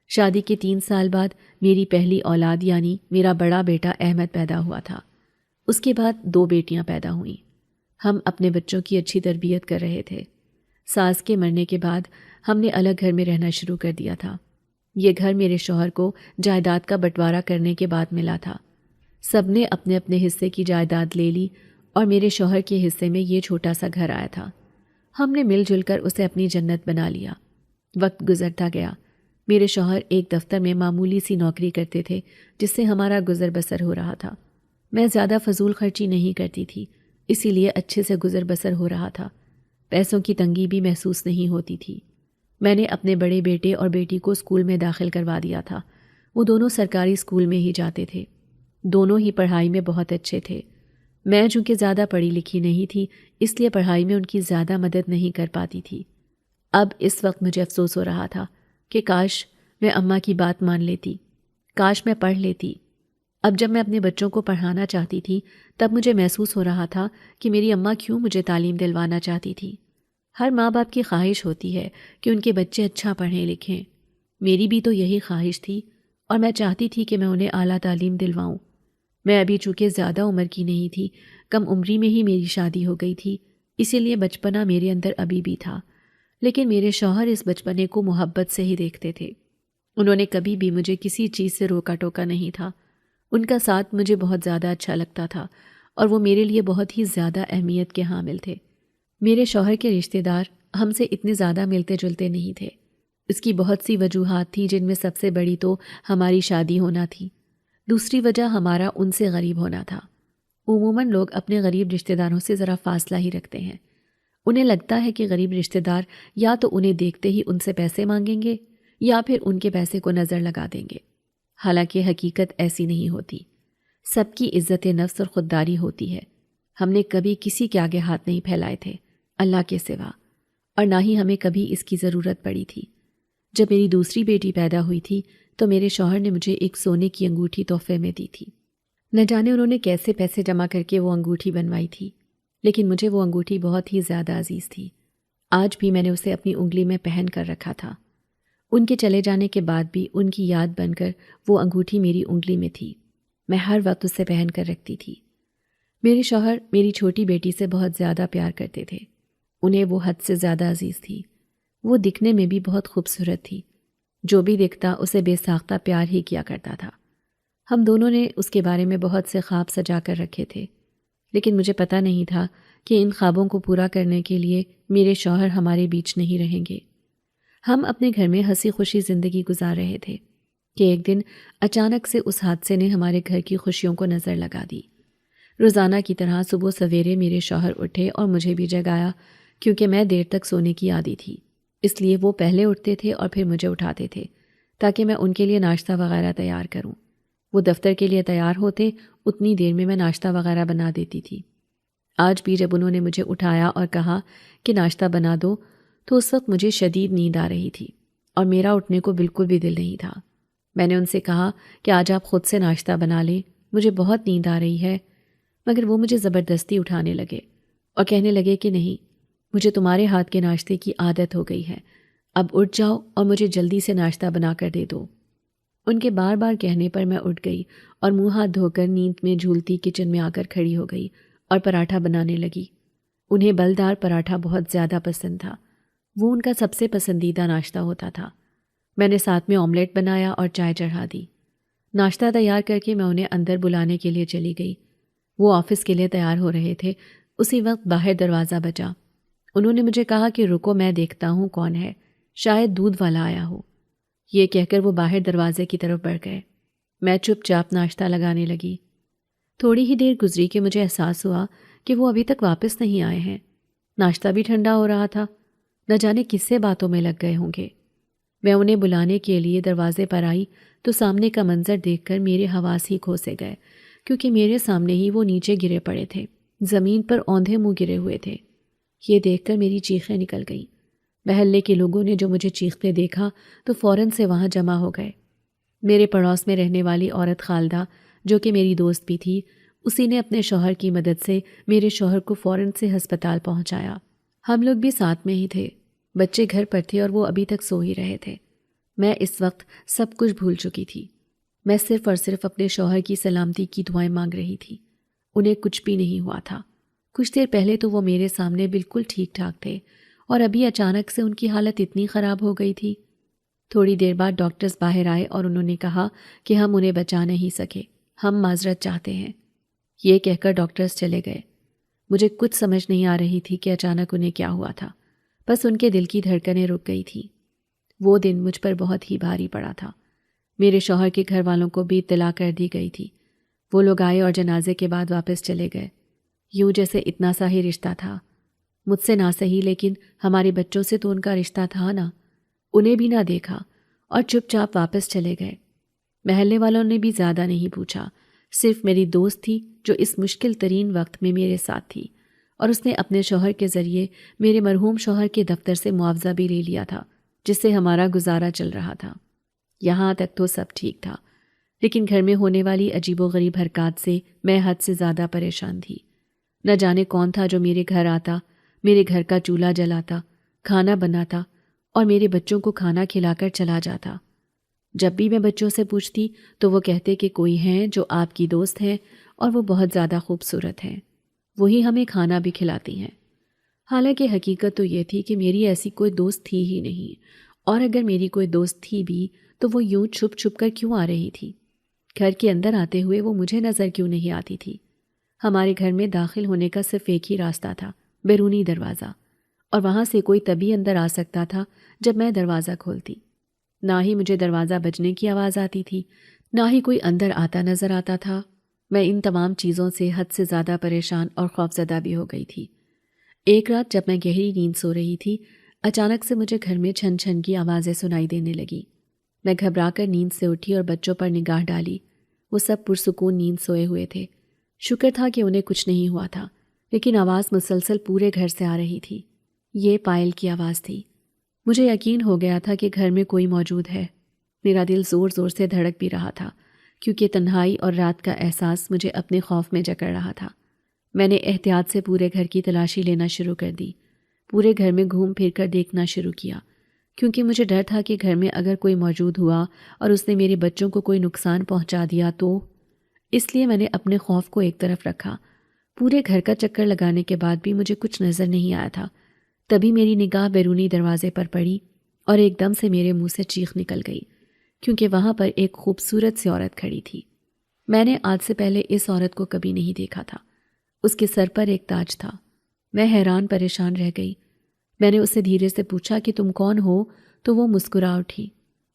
شادی کے 3 سال بعد میری پہلی اولاد یعنی میرا بڑا بیٹا احمد پیدا ہوا تھا۔ اس کے بعد 2 بیٹیاں پیدا ہوئیں۔ ہم اپنے بچوں کی اچھی تربیت کر رہے تھے۔ ساس کے مرنے کے بعد ہم نے الگ گھر میں رہنا شروع کر دیا تھا۔ یہ گھر میرے شوہر کو جائیداد کا بٹوارہ کرنے کے بعد ملا تھا۔ سب نے اپنے اپنے حصے کی جائیداد لے لی اور میرے شوہر کے حصے میں یہ چھوٹا سا گھر آیا تھا۔ ہم نے مل جل کر اسے اپنی جنت بنا لیا۔ وقت گزرتا گیا۔ میرے شوہر ایک دفتر میں معمولی سی نوکری کرتے تھے جس سے ہمارا گزر بسر ہو رہا تھا۔ میں زیادہ فضول خرچی نہیں کرتی تھی، اسی لیے اچھے سے گزر بسر ہو رہا تھا۔ پیسوں کی تنگی بھی محسوس نہیں ہوتی تھی۔ میں نے اپنے بڑے بیٹے اور بیٹی کو اسکول میں داخل کروا دیا تھا۔ وہ دونوں سرکاری اسکول میں ہی جاتے تھے۔ دونوں ہی پڑھائی میں بہت اچھے تھے۔ میں چونکہ زیادہ پڑھی لکھی نہیں تھی، اس لیے پڑھائی میں ان کی زیادہ مدد نہیں کر پاتی تھی۔ اب اس وقت مجھے افسوس ہو رہا تھا کہ کاش میں اماں کی بات مان لیتی، کاش میں پڑھ لیتی۔ اب جب میں اپنے بچوں کو پڑھانا چاہتی تھی تب مجھے محسوس ہو رہا تھا کہ میری اماں کیوں مجھے تعلیم دلوانا چاہتی تھی۔ ہر ماں باپ کی خواہش ہوتی ہے کہ ان کے بچے اچھا پڑھیں لکھیں۔ میری بھی تو یہی خواہش تھی اور میں چاہتی تھی کہ میں انہیں اعلیٰ تعلیم دلواؤں۔ میں ابھی چونکہ زیادہ عمر کی نہیں تھی، کم عمری میں ہی میری شادی ہو گئی تھی، اسی لیے بچپنا میرے اندر ابھی بھی تھا، لیکن میرے شوہر اس بچپنے کو محبت سے ہی دیکھتے تھے۔ انہوں نے کبھی بھی مجھے کسی چیز سے روکا ٹوکا نہیں تھا۔ ان کا ساتھ مجھے بہت زیادہ اچھا لگتا تھا اور وہ میرے لیے بہت ہی زیادہ اہمیت کے حامل تھے۔ میرے شوہر کے رشتہ دار ہم سے اتنے زیادہ ملتے جلتے نہیں تھے۔ اس کی بہت سی وجوہات تھیں، جن میں سب سے بڑی تو ہماری شادی ہونا تھی۔ دوسری وجہ ہمارا ان سے غریب ہونا تھا۔ عموماً لوگ اپنے غریب رشتہ داروں سے ذرا فاصلہ ہی رکھتے ہیں۔ انہیں لگتا ہے کہ غریب رشتہ دار یا تو انہیں دیکھتے ہی ان سے پیسے مانگیں گے یا پھر ان کے پیسے کو نظر لگا دیں گے۔ حالانکہ حقیقت ایسی نہیں ہوتی۔ سب کی عزت نفس اور خودداری ہوتی ہے۔ ہم نے کبھی کسی کے آگے ہاتھ نہیں پھیلائے تھے اللہ کے سوا، اور نہ ہی ہمیں کبھی اس کی ضرورت پڑی تھی۔ جب میری دوسری بیٹی پیدا ہوئی تھی تو میرے شوہر نے مجھے ایک سونے کی انگوٹھی تحفے میں دی تھی۔ نہ جانے انہوں نے کیسے پیسے جمع کر کے وہ انگوٹھی بنوائی تھی، لیکن مجھے وہ انگوٹھی بہت ہی زیادہ عزیز تھی۔ آج بھی میں نے اسے اپنی انگلی میں پہن کر رکھا تھا۔ ان کے چلے جانے کے بعد بھی ان کی یاد بن کر وہ انگوٹھی میری انگلی میں تھی۔ میں ہر وقت اسے پہن کر رکھتی تھی۔ میرے شوہر میری چھوٹی بیٹی سے بہت زیادہ پیار کرتے تھے۔ انہیں وہ حد سے زیادہ عزیز تھی۔ وہ دکھنے میں بھی بہت خوبصورت تھی۔ جو بھی دیکھتا اسے بے ساختہ پیار ہی کیا کرتا تھا۔ ہم دونوں نے اس کے بارے میں بہت سے خواب سجا کر رکھے تھے، لیکن مجھے پتہ نہیں تھا کہ ان خوابوں کو پورا کرنے کے لیے میرے شوہر ہمارے بیچ نہیں رہیں گے۔ ہم اپنے گھر میں ہنسی خوشی زندگی گزار رہے تھے کہ ایک دن اچانک سے اس حادثے نے ہمارے گھر کی خوشیوں کو نظر لگا دی۔ روزانہ کی طرح صبح سویرے میرے شوہر اٹھے اور مجھے بھی جگایا، کیونکہ میں دیر تک سونے کی عادی تھی۔ اس لیے وہ پہلے اٹھتے تھے اور پھر مجھے اٹھاتے تھے تاکہ میں ان کے لیے ناشتہ وغیرہ تیار کروں۔ وہ دفتر کے لیے تیار ہوتے، اتنی دیر میں ناشتہ وغیرہ بنا دیتی تھی۔ آج بھی جب انہوں نے مجھے اٹھایا اور کہا کہ ناشتہ بنا دو تو اس وقت مجھے شدید نیند آ رہی تھی اور میرا اٹھنے کو بالکل بھی دل نہیں تھا۔ میں نے ان سے کہا کہ آج آپ خود سے ناشتہ بنا لیں، مجھے بہت نیند آ رہی ہے، مگر وہ مجھے زبردستی اٹھانے لگے اور کہنے لگے کہ نہیں، مجھے تمہارے ہاتھ کے ناشتے کی عادت ہو گئی ہے، اب اٹھ جاؤ اور مجھے جلدی سے ناشتہ بنا کر دے دو۔ ان کے بار بار کہنے پر میں اٹھ گئی اور منہ ہاتھ دھو کر نیند میں جھولتی کچن میں آ کر کھڑی ہو گئی اور پراٹھا بنانے لگی۔ انہیں بلدار پراٹھا بہت زیادہ پسند تھا، وہ ان کا سب سے پسندیدہ ناشتہ ہوتا تھا۔ میں نے ساتھ میں آملیٹ بنایا اور چائے چڑھا دی۔ ناشتہ تیار کر کے میں انہیں اندر بلانے کے لیے چلی گئی۔ وہ آفس کے لیے تیار ہو رہے تھے، اسی وقت باہر دروازہ بجا۔ انہوں نے مجھے کہا کہ رکو، میں دیکھتا ہوں کون ہے، شاید دودھ والا آیا ہو۔ یہ کہہ کر وہ باہر دروازے کی طرف بڑھ گئے۔ میں چپ چاپ ناشتہ لگانے لگی۔ تھوڑی ہی دیر گزری کہ مجھے احساس ہوا کہ وہ ابھی تک واپس نہیں آئے ہیں۔ ناشتہ بھی ٹھنڈا ہو رہا تھا، نہ جانے کس سے باتوں میں لگ گئے ہوں گے۔ میں انہیں بلانے کے لیے دروازے پر آئی تو سامنے کا منظر دیکھ کر میرے حواس ہی کھو سے گئے، کیونکہ میرے سامنے ہی وہ نیچے گرے پڑے تھے، زمین پر اوندھے منہ گرے ہوئے تھے۔ یہ دیکھ کر میری چیخیں نکل گئیں۔ محلے کے لوگوں نے جو مجھے چیختے دیکھا تو فوراً سے وہاں جمع ہو گئے۔ میرے پڑوس میں رہنے والی عورت خالدہ، جو کہ میری دوست بھی تھی، اسی نے اپنے شوہر کی مدد سے میرے شوہر کو فوراً سے ہسپتال پہنچایا۔ ہم لوگ بھی ساتھ میں ہی تھے، بچے گھر پر تھے اور وہ ابھی تک سو ہی رہے تھے۔ میں اس وقت سب کچھ بھول چکی تھی۔ میں صرف اور صرف اپنے شوہر کی سلامتی کی دعائیں مانگ رہی تھی۔ انہیں کچھ بھی نہیں ہوا تھا۔ کچھ دیر پہلے تو وہ میرے سامنے بالکل ٹھیک ٹھاک تھے اور ابھی اچانک سے ان کی حالت اتنی خراب ہو گئی تھی۔ تھوڑی دیر بعد ڈاکٹرز باہر آئے اور انہوں نے کہا کہ ہم انہیں بچا نہیں سکے، ہم معذرت چاہتے ہیں۔ یہ کہہ کر ڈاکٹرز چلے گئے۔ مجھے کچھ سمجھ نہیں آ رہی تھی کہ اچانک انہیں کیا ہوا تھا، بس ان کے دل کی دھڑکنیں رک گئی تھیں۔ وہ دن مجھ پر بہت ہی بھاری پڑا تھا۔ میرے شوہر کے گھر والوں کو بھی اطلاع کر دی گئی تھی۔ وہ لوگ آئے اور جنازے کے بعد واپس چلے گئے، یوں جیسے اتنا سا ہی رشتہ تھا۔ مجھ سے نہ صحیح، لیکن ہمارے بچوں سے تو ان کا رشتہ تھا نا۔ انہیں بھی نہ دیکھا اور چپ چاپ واپس چلے گئے۔ محلے والوں نے بھی زیادہ نہیں پوچھا، صرف میری دوست تھی جو اس مشکل ترین وقت میں میرے ساتھ تھی، اور اس نے اپنے شوہر کے ذریعے میرے مرحوم شوہر کے دفتر سے معاوضہ بھی لے لیا تھا، جس سے ہمارا گزارا چل رہا تھا۔ یہاں تک تو سب ٹھیک تھا، لیکن گھر میں ہونے والی عجیب و غریب حرکات سے میں حد سے زیادہ پریشان تھی۔ نہ جانے کون تھا جو میرے گھر آتا، میرے گھر کا چولہا جلاتا، کھانا بناتا اور میرے بچوں کو کھانا کھلا کر چلا جاتا۔ جب بھی میں بچوں سے پوچھتی تو وہ کہتے کہ کوئی ہیں جو آپ کی دوست ہیں اور وہ بہت زیادہ خوبصورت ہیں، وہی ہمیں کھانا بھی کھلاتی ہیں۔ حالانکہ حقیقت تو یہ تھی کہ میری ایسی کوئی دوست تھی ہی نہیں، اور اگر میری کوئی دوست تھی بھی تو وہ یوں چھپ چھپ کر کیوں آ رہی تھی؟ گھر کے اندر آتے ہوئے وہ مجھے نظر کیوں نہیں آتی تھی؟ ہمارے گھر میں داخل ہونے کا صرف ایک ہی راستہ تھا، بیرونی دروازہ، اور وہاں سے کوئی تبھی اندر آ سکتا تھا جب میں دروازہ کھولتی۔ نہ ہی مجھے دروازہ بجنے کی آواز آتی تھی، نہ ہی کوئی اندر آتا نظر آتا تھا۔ میں ان تمام چیزوں سے حد سے زیادہ پریشان اور خوفزدہ بھی ہو گئی تھی۔ ایک رات جب میں گہری نیند سو رہی تھی، اچانک سے مجھے گھر میں چھن چھن کی آوازیں سنائی دینے لگی۔ میں گھبرا کر نیند سے اٹھی اور بچوں پر نگاہ ڈالی۔ وہ سب پرسکون نیند سوئے ہوئے تھے۔ شکر تھا کہ انہیں کچھ نہیں ہوا تھا، لیکن آواز مسلسل پورے گھر سے آ رہی تھی۔ یہ پائل کی آواز تھی۔ مجھے یقین ہو گیا تھا کہ گھر میں کوئی موجود ہے۔ میرا دل زور زور سے دھڑک بھی رہا تھا، کیونکہ تنہائی اور رات کا احساس مجھے اپنے خوف میں جکڑ رہا تھا۔ میں نے احتیاط سے پورے گھر کی تلاشی لینا شروع کر دی۔ پورے گھر میں گھوم پھر کر دیکھنا شروع کیا، کیونکہ مجھے ڈر تھا کہ گھر میں اگر کوئی موجود ہوا اور اس نے میرے بچوں کو کوئی نقصان پہنچا دیا تو۔ اس لیے میں نے اپنے خوف کو ایک طرف رکھا۔ پورے گھر کا چکر لگانے کے بعد بھی مجھے کچھ نظر نہیں آیا تھا۔ تبھی میری نگاہ بیرونی دروازے پر پڑی اور ایک دم سے میرے منہ سے چیخ نکل گئی، کیونکہ وہاں پر ایک خوبصورت سی عورت کھڑی تھی۔ میں نے آج سے پہلے اس عورت کو کبھی نہیں دیکھا تھا۔ اس کے سر پر ایک تاج تھا۔ میں حیران پریشان رہ گئی۔ میں نے اس سے دھیرے سے پوچھا کہ تم کون ہو؟ تو وہ مسکرا اٹھی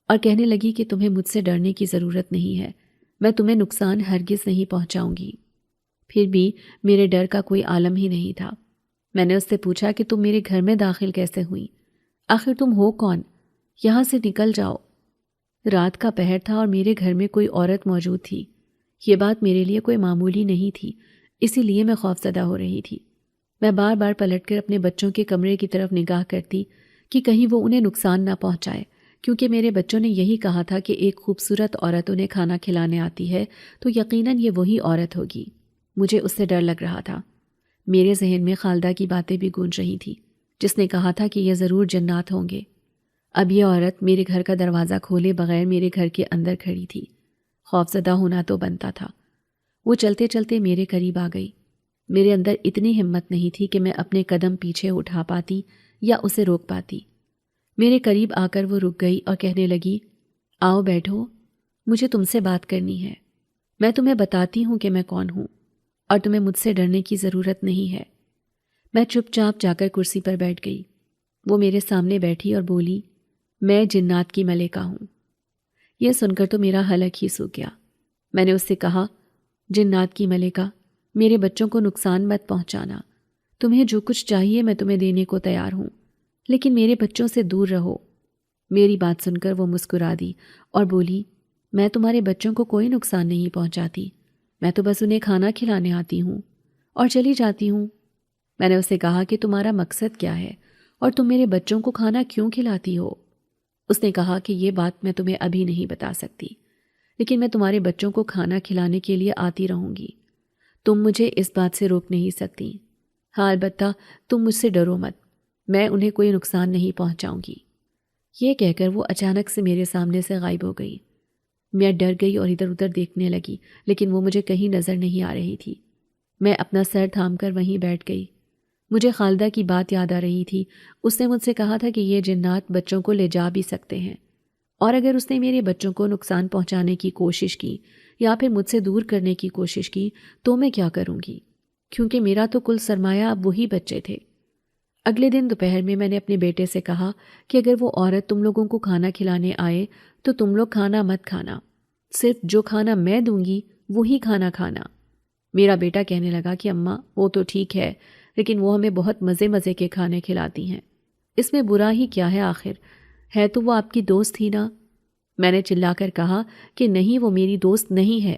اور کہنے لگی کہ تمہیں مجھ سے ڈرنے کی ضرورت نہیں ہے، میں تمہیں نقصان ہرگز نہیں پہنچاؤں گی۔ پھر بھی میرے ڈر کا کوئی عالم ہی نہیں تھا۔ میں نے اس سے پوچھا کہ تم میرے گھر میں داخل کیسے ہوئی؟ آخر تم ہو کون؟ یہاں سے نکل جاؤ۔ رات کا پہر تھا اور میرے گھر میں کوئی عورت موجود تھی۔ یہ بات میرے لیے کوئی معمولی نہیں تھی، اسی لیے میں خوفزدہ ہو رہی تھی۔ میں بار بار پلٹ کر اپنے بچوں کے کمرے کی طرف نگاہ کرتی کہ کہیں وہ انہیں نقصان نہ پہنچائے، کیونکہ میرے بچوں نے یہی کہا تھا کہ ایک خوبصورت عورت انہیں کھانا کھلانے آتی ہے تو یقیناً یہ وہی عورت ہوگی۔ مجھے اس سے ڈر لگ رہا تھا۔ میرے ذہن میں خالدہ کی باتیں بھی گونج رہی تھیں، جس نے کہا تھا کہ یہ ضرور جنات ہوں گے۔ اب یہ عورت میرے گھر کا دروازہ کھولے بغیر میرے گھر کے اندر کھڑی تھی۔ خوفزدہ ہونا تو بنتا تھا۔ وہ چلتے چلتے میرے قریب آ گئی۔ میرے اندر اتنی ہمت نہیں تھی کہ میں اپنے قدم پیچھے اٹھا پاتی یا اسے روک پاتی۔ میرے قریب آ کر وہ رک گئی اور کہنے لگی، آؤ بیٹھو، مجھے تم سے بات کرنی ہے۔ میں تمہیں بتاتی ہوں کہ میں کون ہوں اور تمہیں مجھ سے ڈرنے کی ضرورت نہیں ہے۔ میں چپ چاپ جا کر کرسی پر بیٹھ گئی۔ وہ میرے سامنے بیٹھی اور بولی، میں جنات کی ملکہ ہوں۔ یہ سن کر تو میرا حلق ہی سوکھ گیا۔ میں نے اس سے کہا، جنات کی ملکہ، میرے بچوں کو نقصان مت پہنچانا۔ تمہیں جو کچھ چاہیے میں تمہیں دینے کو تیار ہوں، لیکن میرے بچوں سے دور رہو۔ میری بات سن کر وہ مسکرا دی اور بولی، میں تمہارے بچوں کو کوئی نقصان نہیں پہنچاتی، میں تو بس انہیں کھانا کھلانے آتی ہوں اور چلی جاتی ہوں۔ میں نے اسے کہا کہ تمہارا مقصد کیا ہے اور تم میرے بچوں کو کھانا کیوں کھلاتی ہو؟ اس نے کہا کہ یہ بات میں تمہیں ابھی نہیں بتا سکتی، لیکن میں تمہارے بچوں کو کھانا کھلانے کے لیے آتی رہوں گی۔ تم مجھے اس بات سے روک نہیں سکتی۔ ہاں البتہ تم مجھ سے ڈرو مت، میں انہیں کوئی نقصان نہیں پہنچاؤں گی۔ یہ کہہ کر وہ اچانک سے میرے سامنے سے غائب ہو گئی۔ میں ڈر گئی اور ادھر ادھر دیکھنے لگی، لیکن وہ مجھے کہیں نظر نہیں آ رہی تھی۔ میں اپنا سر تھام کر وہیں بیٹھ گئی۔ مجھے خالدہ کی بات یاد آ رہی تھی۔ اس نے مجھ سے کہا تھا کہ یہ جنات بچوں کو لے جا بھی سکتے ہیں، اور اگر اس نے میرے بچوں کو نقصان پہنچانے کی کوشش کی یا پھر مجھ سے دور کرنے کی کوشش کی تو میں کیا کروں گی؟ کیونکہ میرا تو کل سرمایہ اب وہی بچے تھے۔ اگلے دن دوپہر میں نے اپنے بیٹے سے کہا کہ اگر وہ عورت تم لوگوں کو کھانا کھلانے آئے تو تم لوگ کھانا مت کھانا، صرف جو کھانا میں دوں گی وہی کھانا کھانا۔ میرا بیٹا کہنے لگا کہ اماں وہ تو ٹھیک ہے، لیکن وہ ہمیں بہت مزے مزے کے کھانے کھلاتی ہیں، اس میں برا ہی کیا ہے؟ آخر ہے تو وہ آپ کی دوست تھی نا۔ میں نے چلا کر کہا کہ نہیں، وہ میری دوست نہیں ہے،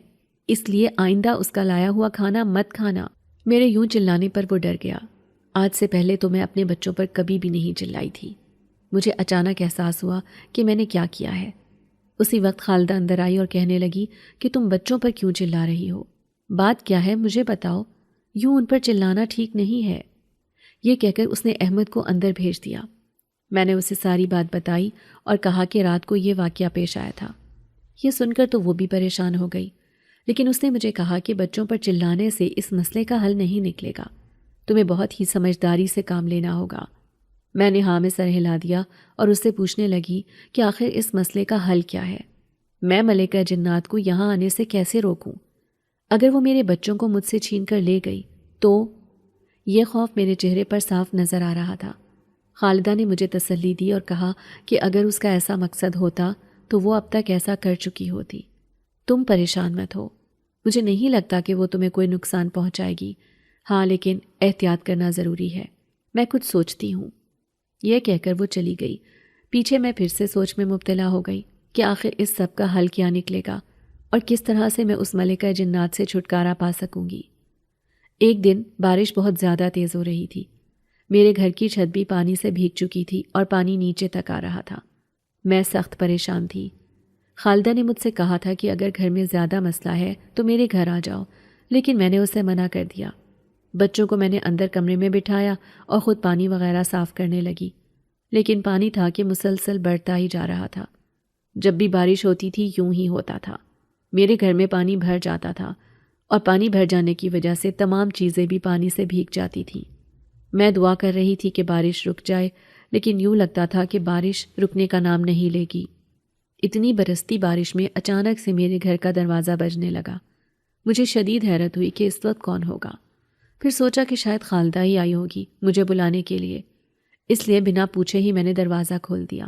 اس لیے آئندہ اس کا لایا ہوا کھانا مت کھانا۔ میرے یوں چلانے پر وہ ڈر گیا۔ آج سے پہلے تو میں اپنے بچوں پر کبھی بھی نہیں چلائی تھی۔ مجھے اچانک احساس ہوا کہ میں نے کیا کیا ہے۔ اسی وقت خالدہ اندر آئی اور کہنے لگی کہ تم بچوں پر کیوں چلا رہی ہو؟ بات کیا ہے مجھے بتاؤ، یوں ان پر چلانا ٹھیک نہیں ہے۔ یہ کہہ کر اس نے احمد کو اندر بھیج دیا۔ میں نے اسے ساری بات بتائی اور کہا کہ رات کو یہ واقعہ پیش آیا تھا۔ یہ سن کر تو وہ بھی پریشان ہو گئی، لیکن اس نے مجھے کہا کہ بچوں پر چلانے سے اس مسئلے کا حل نہیں نکلے گا، تمہیں بہت ہی سمجھداری سے کام لینا ہوگا۔ میں نے ہاں میں سر ہلا دیا اور اس سے پوچھنے لگی کہ آخر اس مسئلے کا حل کیا ہے؟ میں ملکہ جنات کو یہاں آنے سے کیسے روکوں؟ اگر وہ میرے بچوں کو مجھ سے چھین کر لے گئی تو؟ یہ خوف میرے چہرے پر صاف نظر آ رہا تھا۔ خالدہ نے مجھے تسلی دی اور کہا کہ اگر اس کا ایسا مقصد ہوتا تو وہ اب تک ایسا کر چکی ہوتی۔ تم پریشان مت ہو، مجھے نہیں لگتا کہ وہ تمہیں کوئی نقصان پہنچائے گی، ہاں لیکن احتیاط کرنا ضروری ہے، میں کچھ سوچتی ہوں۔ یہ کہہ کر وہ چلی گئی۔ پیچھے میں پھر سے سوچ میں مبتلا ہو گئی کہ آخر اس سب کا حل کیا نکلے گا اور کس طرح سے میں اس ملکہ جنات سے چھٹکارا پا سکوں گی۔ ایک دن بارش بہت زیادہ تیز ہو رہی تھی۔ میرے گھر کی چھت بھی پانی سے بھیگ چکی تھی اور پانی نیچے تک آ رہا تھا۔ میں سخت پریشان تھی۔ خالدہ نے مجھ سے کہا تھا کہ اگر گھر میں زیادہ مسئلہ ہے تو میرے گھر آ جاؤ، لیکن میں نے اسے منع کر دیا۔ بچوں کو میں نے اندر کمرے میں بٹھایا اور خود پانی وغیرہ صاف کرنے لگی، لیکن پانی تھا کہ مسلسل بڑھتا ہی جا رہا تھا۔ جب بھی بارش ہوتی تھی یوں ہی ہوتا تھا، میرے گھر میں پانی بھر جاتا تھا اور پانی بھر جانے کی وجہ سے تمام چیزیں بھی پانی سے بھیگ جاتی تھیں۔ میں دعا کر رہی تھی کہ بارش رک جائے، لیکن یوں لگتا تھا کہ بارش رکنے کا نام نہیں لے گی۔ اتنی برستی بارش میں اچانک سے میرے گھر کا دروازہ بجنے لگا۔ مجھے شدید حیرت ہوئی کہ اس وقت کون ہوگا۔ پھر سوچا کہ شاید خالدہ ہی آئی ہوگی مجھے بلانے کے لیے، اس لیے بنا پوچھے ہی میں نے دروازہ کھول دیا۔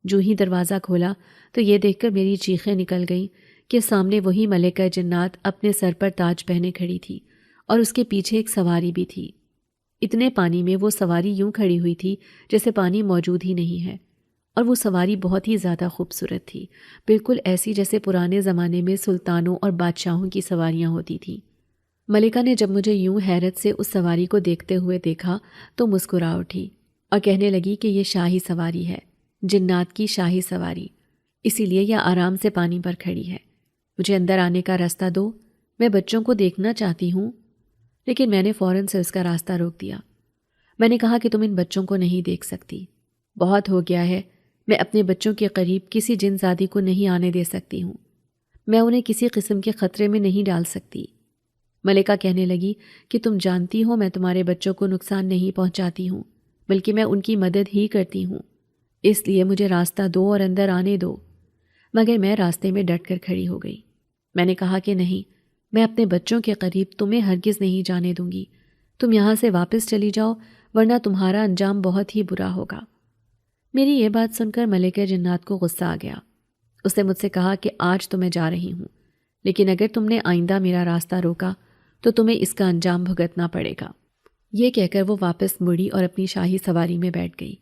جو ہی دروازہ کھولا تو یہ دیکھ کر میری چیخیں نکل گئیں کہ سامنے وہی ملکہ جنات اپنے سر پر تاج پہنے کھڑی تھی اور اس کے پیچھے ایک سواری بھی تھی۔ اتنے پانی میں وہ سواری یوں کھڑی ہوئی تھی جیسے پانی موجود ہی نہیں ہے، اور وہ سواری بہت ہی زیادہ خوبصورت تھی، بالکل ایسی جیسے پرانے زمانے میں سلطانوں اور بادشاہوں کی سواریاں ہوتی تھیں۔ ملکہ نے جب مجھے یوں حیرت سے اس سواری کو دیکھتے ہوئے دیکھا تو مسکرا اٹھی اور کہنے لگی کہ یہ شاہی سواری ہے، جنات کی شاہی سواری، اسی لیے یہ آرام سے پانی پر کھڑی ہے۔ مجھے اندر آنے کا راستہ دو، میں بچوں کو دیکھنا چاہتی ہوں۔ لیکن میں نے فوراً سے اس کا راستہ روک دیا۔ میں نے کہا کہ تم ان بچوں کو نہیں دیکھ سکتی، بہت ہو گیا ہے، میں اپنے بچوں کے قریب کسی جن زادی کو نہیں آنے دے سکتی ہوں، میں انہیں کسی قسم کے خطرے میں نہیں ڈال سکتی۔ ملکہ کہنے لگی کہ تم جانتی ہو میں تمہارے بچوں کو نقصان نہیں پہنچاتی ہوں، بلکہ میں ان کی مدد ہی کرتی ہوں، اس لیے مجھے راستہ دو اور اندر آنے دو۔ مگر میں راستے میں ڈٹ کر کھڑی ہو گئی۔ میں نے کہا کہ نہیں، میں اپنے بچوں کے قریب تمہیں ہرگز نہیں جانے دوں گی۔ تم یہاں سے واپس چلی جاؤ ورنہ تمہارا انجام بہت ہی برا ہوگا۔ میری یہ بات سن کر ملکہ جنات کو غصہ آ گیا۔ اس نے مجھ سے کہا کہ آج تو میں جا رہی ہوں، لیکن اگر تم نے آئندہ میرا راستہ روکا تو تمہیں اس کا انجام بھگتنا پڑے گا۔ یہ کہہ کر وہ واپس مڑی اور اپنی شاہی سواری میں بیٹھ گئی۔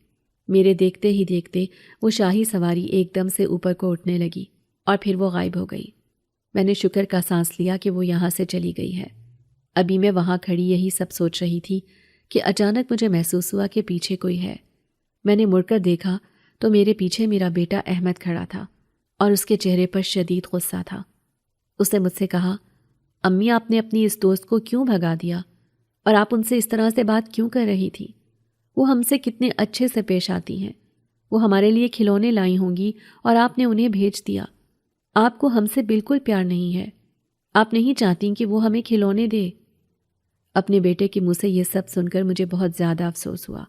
میرے دیکھتے ہی دیکھتے وہ شاہی سواری ایک دم سے اوپر کو اٹھنے لگی اور پھر وہ غائب ہو گئی۔ میں نے شکر کا سانس لیا کہ وہ یہاں سے چلی گئی ہے۔ ابھی میں وہاں کھڑی یہی سب سوچ رہی تھی کہ اچانک مجھے محسوس ہوا کہ پیچھے کوئی ہے۔ میں نے مڑ کر دیکھا تو میرے پیچھے میرا بیٹا احمد کھڑا تھا اور اس کے چہرے پر شدید غصہ تھا۔ اس نے مجھ سے کہا، امی آپ نے اپنی اس دوست کو کیوں بھگا دیا اور آپ ان سے اس طرح سے بات کیوں کر رہی تھی؟ وہ ہم سے کتنے اچھے سے پیش آتی ہیں، وہ ہمارے لیے کھلونے لائی ہوں گی اور آپ نے انہیں بھیج دیا۔ آپ کو ہم سے بالکل پیار نہیں ہے، آپ نہیں چاہتی کہ وہ ہمیں کھلونے دے۔ اپنے بیٹے کے منہ سے یہ سب سن کر مجھے بہت زیادہ افسوس ہوا۔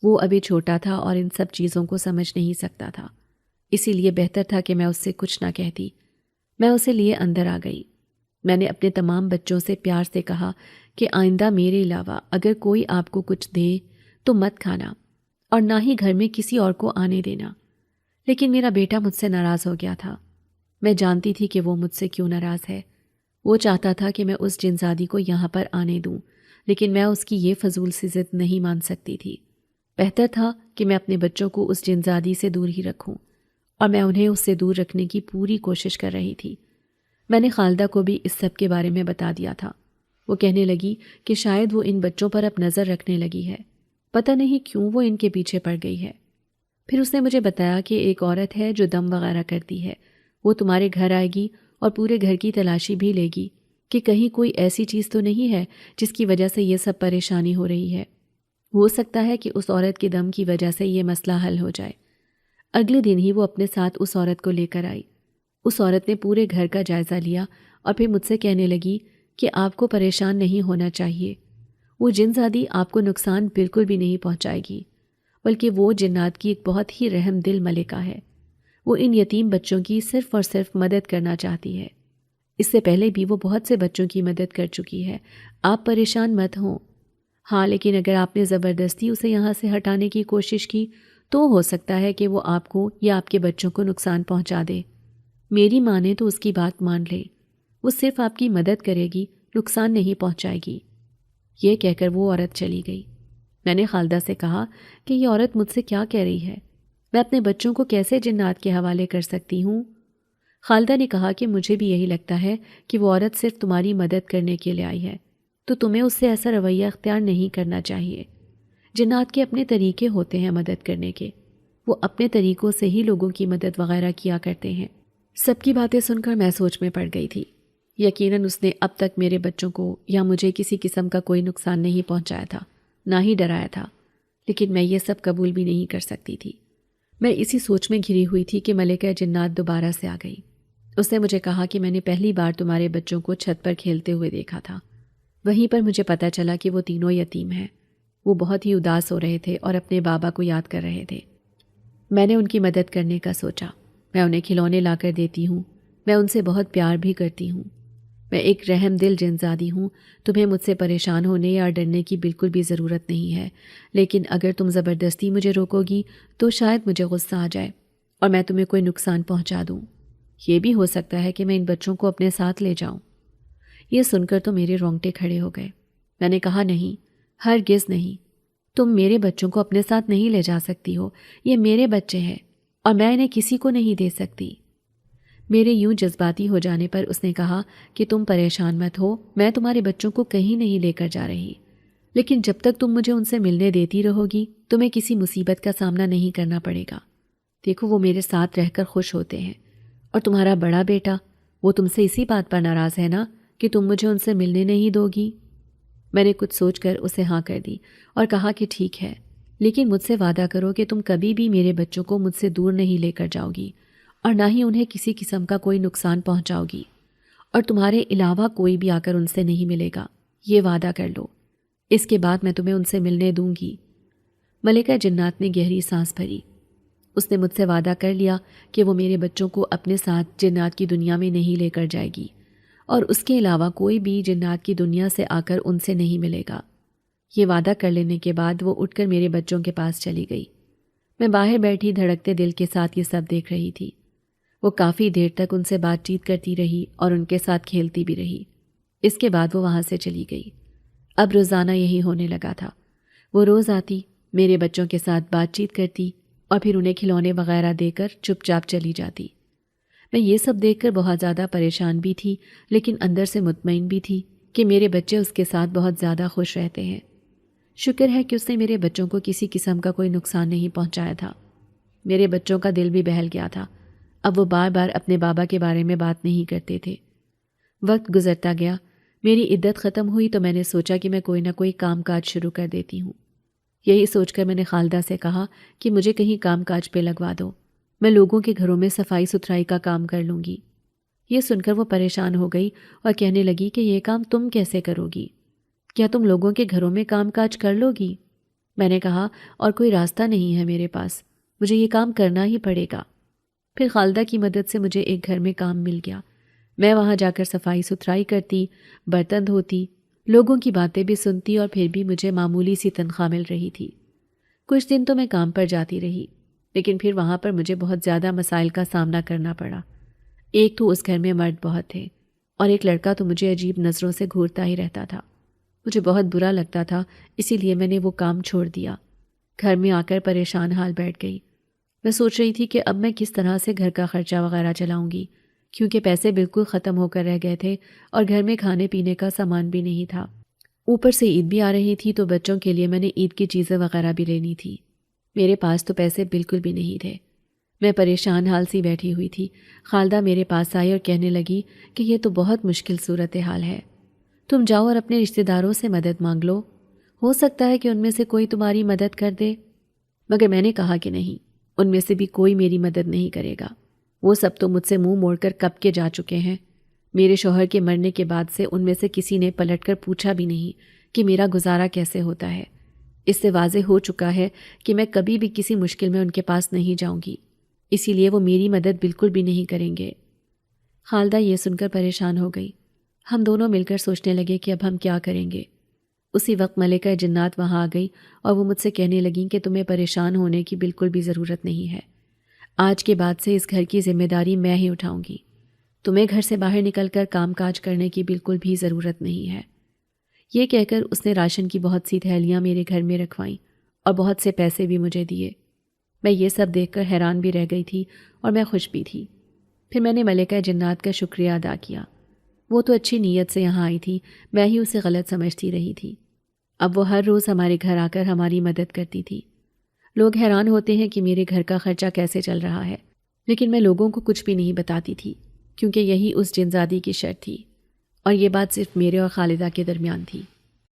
وہ ابھی چھوٹا تھا اور ان سب چیزوں کو سمجھ نہیں سکتا تھا، اسی لیے بہتر تھا کہ میں اس سے کچھ نہ کہتی۔ میں اسے لیے اندر آ گئی۔ میں نے اپنے تمام بچوں سے پیار سے کہا کہ آئندہ میرے علاوہ اگر کوئی آپ کو کچھ دے تو مت کھانا اور نہ ہی گھر میں کسی اور کو آنے دینا۔ لیکن میرا بیٹا مجھ سے ناراض ہو گیا تھا۔ میں جانتی تھی کہ وہ مجھ سے کیوں ناراض ہے۔ وہ چاہتا تھا کہ میں اس جنزادی کو یہاں پر آنے دوں، لیکن میں اس کی یہ فضول سی ضد نہیں مان سکتی تھی۔ بہتر تھا کہ میں اپنے بچوں کو اس جنزادی سے دور ہی رکھوں، اور میں انہیں اس سے دور رکھنے کی پوری کوشش کر رہی تھی۔ میں نے خالدہ کو بھی اس سب کے بارے میں بتا دیا تھا۔ وہ کہنے لگی کہ شاید وہ ان بچوں پر اب نظر رکھنے لگی ہے، پتہ نہیں کیوں وہ ان کے پیچھے پڑ گئی ہے۔ پھر اس نے مجھے بتایا کہ ایک عورت ہے جو دم وغیرہ کرتی ہے، وہ تمہارے گھر آئے گی اور پورے گھر کی تلاشی بھی لے گی کہ کہیں کوئی ایسی چیز تو نہیں ہے جس کی وجہ سے یہ سب پریشانی ہو رہی ہے۔ ہو سکتا ہے کہ اس عورت کے دم کی وجہ سے یہ مسئلہ حل ہو جائے۔ اگلے دن ہی وہ اپنے ساتھ اس عورت کو لے کر آئی۔ اس عورت نے پورے گھر کا جائزہ لیا اور پھر مجھ سے کہنے لگی کہ آپ کو پریشان نہیں ہونا چاہیے، وہ جنزادی آپ کو نقصان بالکل بھی نہیں پہنچائے گی، بلکہ وہ جنات کی ایک بہت ہی رحم دل ملکہ ہے۔ وہ ان یتیم بچوں کی صرف اور صرف مدد کرنا چاہتی ہے۔ اس سے پہلے بھی وہ بہت سے بچوں کی مدد کر چکی ہے، آپ پریشان مت ہوں۔ ہاں، لیکن اگر آپ نے زبردستی اسے یہاں سے ہٹانے کی کوشش کی تو ہو سکتا ہے کہ وہ آپ کو یا آپ کے بچوں کو نقصان پہنچا دے۔ میری ماں نے تو اس کی بات مان لے، وہ صرف آپ کی مدد کرے گی، نقصان نہیں پہنچائے گی۔ یہ کہہ کر وہ عورت چلی گئی۔ میں نے خالدہ سے کہا کہ یہ عورت مجھ سے کیا کہہ رہی ہے، میں اپنے بچوں کو کیسے جنات کے حوالے کر سکتی ہوں؟ خالدہ نے کہا کہ مجھے بھی یہی لگتا ہے کہ وہ عورت صرف تمہاری مدد کرنے کے لیے آئی ہے، تو تمہیں اس سے ایسا رویہ اختیار نہیں کرنا چاہیے۔ جنات کے اپنے طریقے ہوتے ہیں مدد کرنے کے، وہ اپنے طریقوں سے ہی لوگوں کی مدد وغیرہ کیا کرتے ہیں۔ سب کی باتیں سن کر میں سوچ میں پڑ گئی تھی۔ یقیناً اس نے اب تک میرے بچوں کو یا مجھے کسی قسم کا کوئی نقصان نہیں پہنچایا تھا، نہ ہی ڈرایا تھا، لیکن میں یہ سب قبول بھی نہیں کر سکتی تھی۔ میں اسی سوچ میں گھری ہوئی تھی کہ ملکہ جنات دوبارہ سے آ گئی۔ اس نے مجھے کہا کہ میں نے پہلی بار تمہارے بچوں کو چھت پر کھیلتے ہوئے دیکھا تھا۔ وہیں پر مجھے پتہ چلا کہ وہ تینوں یتیم ہیں۔ وہ بہت ہی اداس ہو رہے تھے اور اپنے بابا کو یاد کر رہے تھے۔ میں نے ان کی مدد کرنے کا سوچا۔ میں انہیں کھلونے لا کر دیتی ہوں، میں ان سے بہت پیار بھی کرتی ہوں۔ میں ایک رحم دل جنزادی ہوں، تمہیں مجھ سے پریشان ہونے یا ڈرنے کی بالکل بھی ضرورت نہیں ہے، لیکن اگر تم زبردستی مجھے روکو گی تو شاید مجھے غصہ آ جائے اور میں تمہیں کوئی نقصان پہنچا دوں۔ یہ بھی ہو سکتا ہے کہ میں ان بچوں کو اپنے ساتھ لے جاؤں۔ یہ سن کر تو میرے رونگٹے کھڑے ہو گئے۔ میں نے کہا نہیں، ہرگز نہیں، تم میرے بچوں کو اپنے ساتھ نہیں لے جا سکتی ہو، یہ میرے بچے ہیں اور میں انہیں کسی کو نہیں دے سکتی۔ میرے یوں جذباتی ہو جانے پر اس نے کہا کہ تم پریشان مت ہو، میں تمہارے بچوں کو کہیں نہیں لے کر جا رہی، لیکن جب تک تم مجھے ان سے ملنے دیتی رہو گی تمہیں کسی مصیبت کا سامنا نہیں کرنا پڑے گا۔ دیکھو وہ میرے ساتھ رہ کر خوش ہوتے ہیں، اور تمہارا بڑا بیٹا وہ تم سے اسی بات پر ناراض ہے نا کہ تم مجھے ان سے ملنے نہیں دو گی۔ میں نے کچھ سوچ کر اسے ہاں کر دی اور کہا کہ ٹھیک ہے، لیکن مجھ سے وعدہ کرو کہ تم کبھی بھی میرے بچوں کو مجھ سے دور نہیں لے کر جاؤ گی اور نہ ہی انہیں کسی قسم کا کوئی نقصان پہنچاؤ گی، اور تمہارے علاوہ کوئی بھی آ کر ان سے نہیں ملے گا، یہ وعدہ کر لو۔ اس کے بعد میں تمہیں ان سے ملنے دوں گی۔ ملکہ جنات نے گہری سانس بھری۔ اس نے مجھ سے وعدہ کر لیا کہ وہ میرے بچوں کو اپنے ساتھ جنات کی دنیا میں نہیں لے کر جائے گی، اور اس کے علاوہ کوئی بھی جنات کی دنیا سے آ کر ان سے نہیں ملے گا۔ یہ وعدہ کر لینے کے بعد وہ اٹھ کر میرے بچوں کے پاس چلی گئی۔ میں باہر بیٹھی دھڑکتے دل کے ساتھ یہ سب دیکھ رہی تھی۔ وہ کافی دیر تک ان سے بات چیت کرتی رہی اور ان کے ساتھ کھیلتی بھی رہی۔ اس کے بعد وہ وہاں سے چلی گئی۔ اب روزانہ یہی ہونے لگا تھا۔ وہ روز آتی، میرے بچوں کے ساتھ بات چیت کرتی اور پھر انہیں کھلونے وغیرہ دے کر چپ چاپ چلی جاتی۔ میں یہ سب دیکھ کر بہت زیادہ پریشان بھی تھی، لیکن اندر سے مطمئن بھی تھی کہ میرے بچے اس کے ساتھ بہت زیادہ خوش رہتے ہیں۔ شکر ہے کہ اس نے میرے بچوں کو کسی قسم کا کوئی نقصان نہیں پہنچایا تھا۔ میرے بچوں کا دل بھی بہل گیا تھا۔ اب وہ بار بار اپنے بابا کے بارے میں بات نہیں کرتے تھے۔ وقت گزرتا گیا، میری عدت ختم ہوئی تو میں نے سوچا کہ میں کوئی نہ کوئی کام کاج شروع کر دیتی ہوں۔ یہی سوچ کر میں نے خالدہ سے کہا کہ مجھے کہیں کام کاج پہ لگوا دو، میں لوگوں کے گھروں میں صفائی ستھرائی کا کام کر لوں گی۔ یہ سن کر وہ پریشان ہو گئی اور کہنے لگی کہ یہ کام تم کیسے کرو گی؟ کیا تم لوگوں کے گھروں میں کام کاج کر لو گی؟ میں نے کہا اور کوئی راستہ نہیں ہے میرے پاس، مجھے یہ کام کرنا ہی پڑے گا۔ پھر خالدہ کی مدد سے مجھے ایک گھر میں کام مل گیا۔ میں وہاں جا کر صفائی ستھرائی کرتی، برتن دھوتی، لوگوں کی باتیں بھی سنتی اور پھر بھی مجھے معمولی سی تنخواہ مل رہی تھی۔ کچھ دن تو میں کام پر جاتی رہی، لیکن پھر وہاں پر مجھے بہت زیادہ مسائل کا سامنا کرنا پڑا۔ ایک تو اس گھر میں مرد بہت تھے اور ایک لڑکا تو مجھے عجیب نظروں سے گھورتا ہی رہتا تھا۔ مجھے بہت برا لگتا تھا، اسی لیے میں نے وہ کام چھوڑ دیا۔ گھر میں آ کر پریشان حال بیٹھ گئی۔ میں سوچ رہی تھی کہ اب میں کس طرح سے گھر کا خرچہ وغیرہ چلاؤں گی، کیونکہ پیسے بالکل ختم ہو کر رہ گئے تھے اور گھر میں کھانے پینے کا سامان بھی نہیں تھا۔ اوپر سے عید بھی آ رہی تھی تو بچوں کے لیے میں نے عید کی چیزیں وغیرہ بھی لینی تھی۔ میرے پاس تو پیسے بالکل بھی نہیں تھے۔ میں پریشان حال سی بیٹھی ہوئی تھی۔ خالدہ میرے پاس آئی اور کہنے لگی کہ یہ تو بہت مشکل صورتحال ہے، تم جاؤ اور اپنے رشتہ داروں سے مدد مانگ لو، ہو سکتا ہے کہ ان میں سے کوئی تمہاری مدد کر دے۔ مگر میں نے کہا کہ نہیں، ان میں سے بھی کوئی میری مدد نہیں کرے گا۔ وہ سب تو مجھ سے منہ موڑ کر کب کے جا چکے ہیں۔ میرے شوہر کے مرنے کے بعد سے ان میں سے کسی نے پلٹ کر پوچھا بھی نہیں کہ میرا گزارا کیسے ہوتا ہے۔ اس سے واضح ہو چکا ہے کہ میں کبھی بھی کسی مشکل میں ان کے پاس نہیں جاؤں گی، اسی لیے وہ میری مدد بالکل بھی نہیں کریں گے۔ خالدہ یہ سن کر پریشان ہو گئی۔ ہم دونوں مل کر سوچنے لگے کہ اب ہم کیا کریں گے۔ اسی وقت ملکہ جنات وہاں آ گئی اور وہ مجھ سے کہنے لگیں کہ تمہیں پریشان ہونے کی بالکل بھی ضرورت نہیں ہے۔ آج کے بعد سے اس گھر کی ذمہ داری میں ہی اٹھاؤں گی۔ تمہیں گھر سے باہر نکل کر کام کاج کرنے کی بالکل بھی ضرورت نہیں ہے۔ یہ کہہ کر اس نے راشن کی بہت سی تھیلیاں میرے گھر میں رکھوائیں اور بہت سے پیسے بھی مجھے دیے۔ میں یہ سب دیکھ کر حیران بھی رہ گئی تھی اور میں خوش بھی تھی۔ پھر میں نے ملکہ جنات کا شکریہ ادا کیا۔ وہ تو اچھی نیت سے یہاں آئی تھی، میں ہی اسے غلط سمجھتی رہی تھی۔ اب وہ ہر روز ہمارے گھر آ کر ہماری مدد کرتی تھی۔ لوگ حیران ہوتے ہیں کہ میرے گھر کا خرچہ کیسے چل رہا ہے، لیکن میں لوگوں کو کچھ بھی نہیں بتاتی تھی، کیونکہ یہی اس جنزادی کی شرط تھی اور یہ بات صرف میرے اور خالدہ کے درمیان تھی۔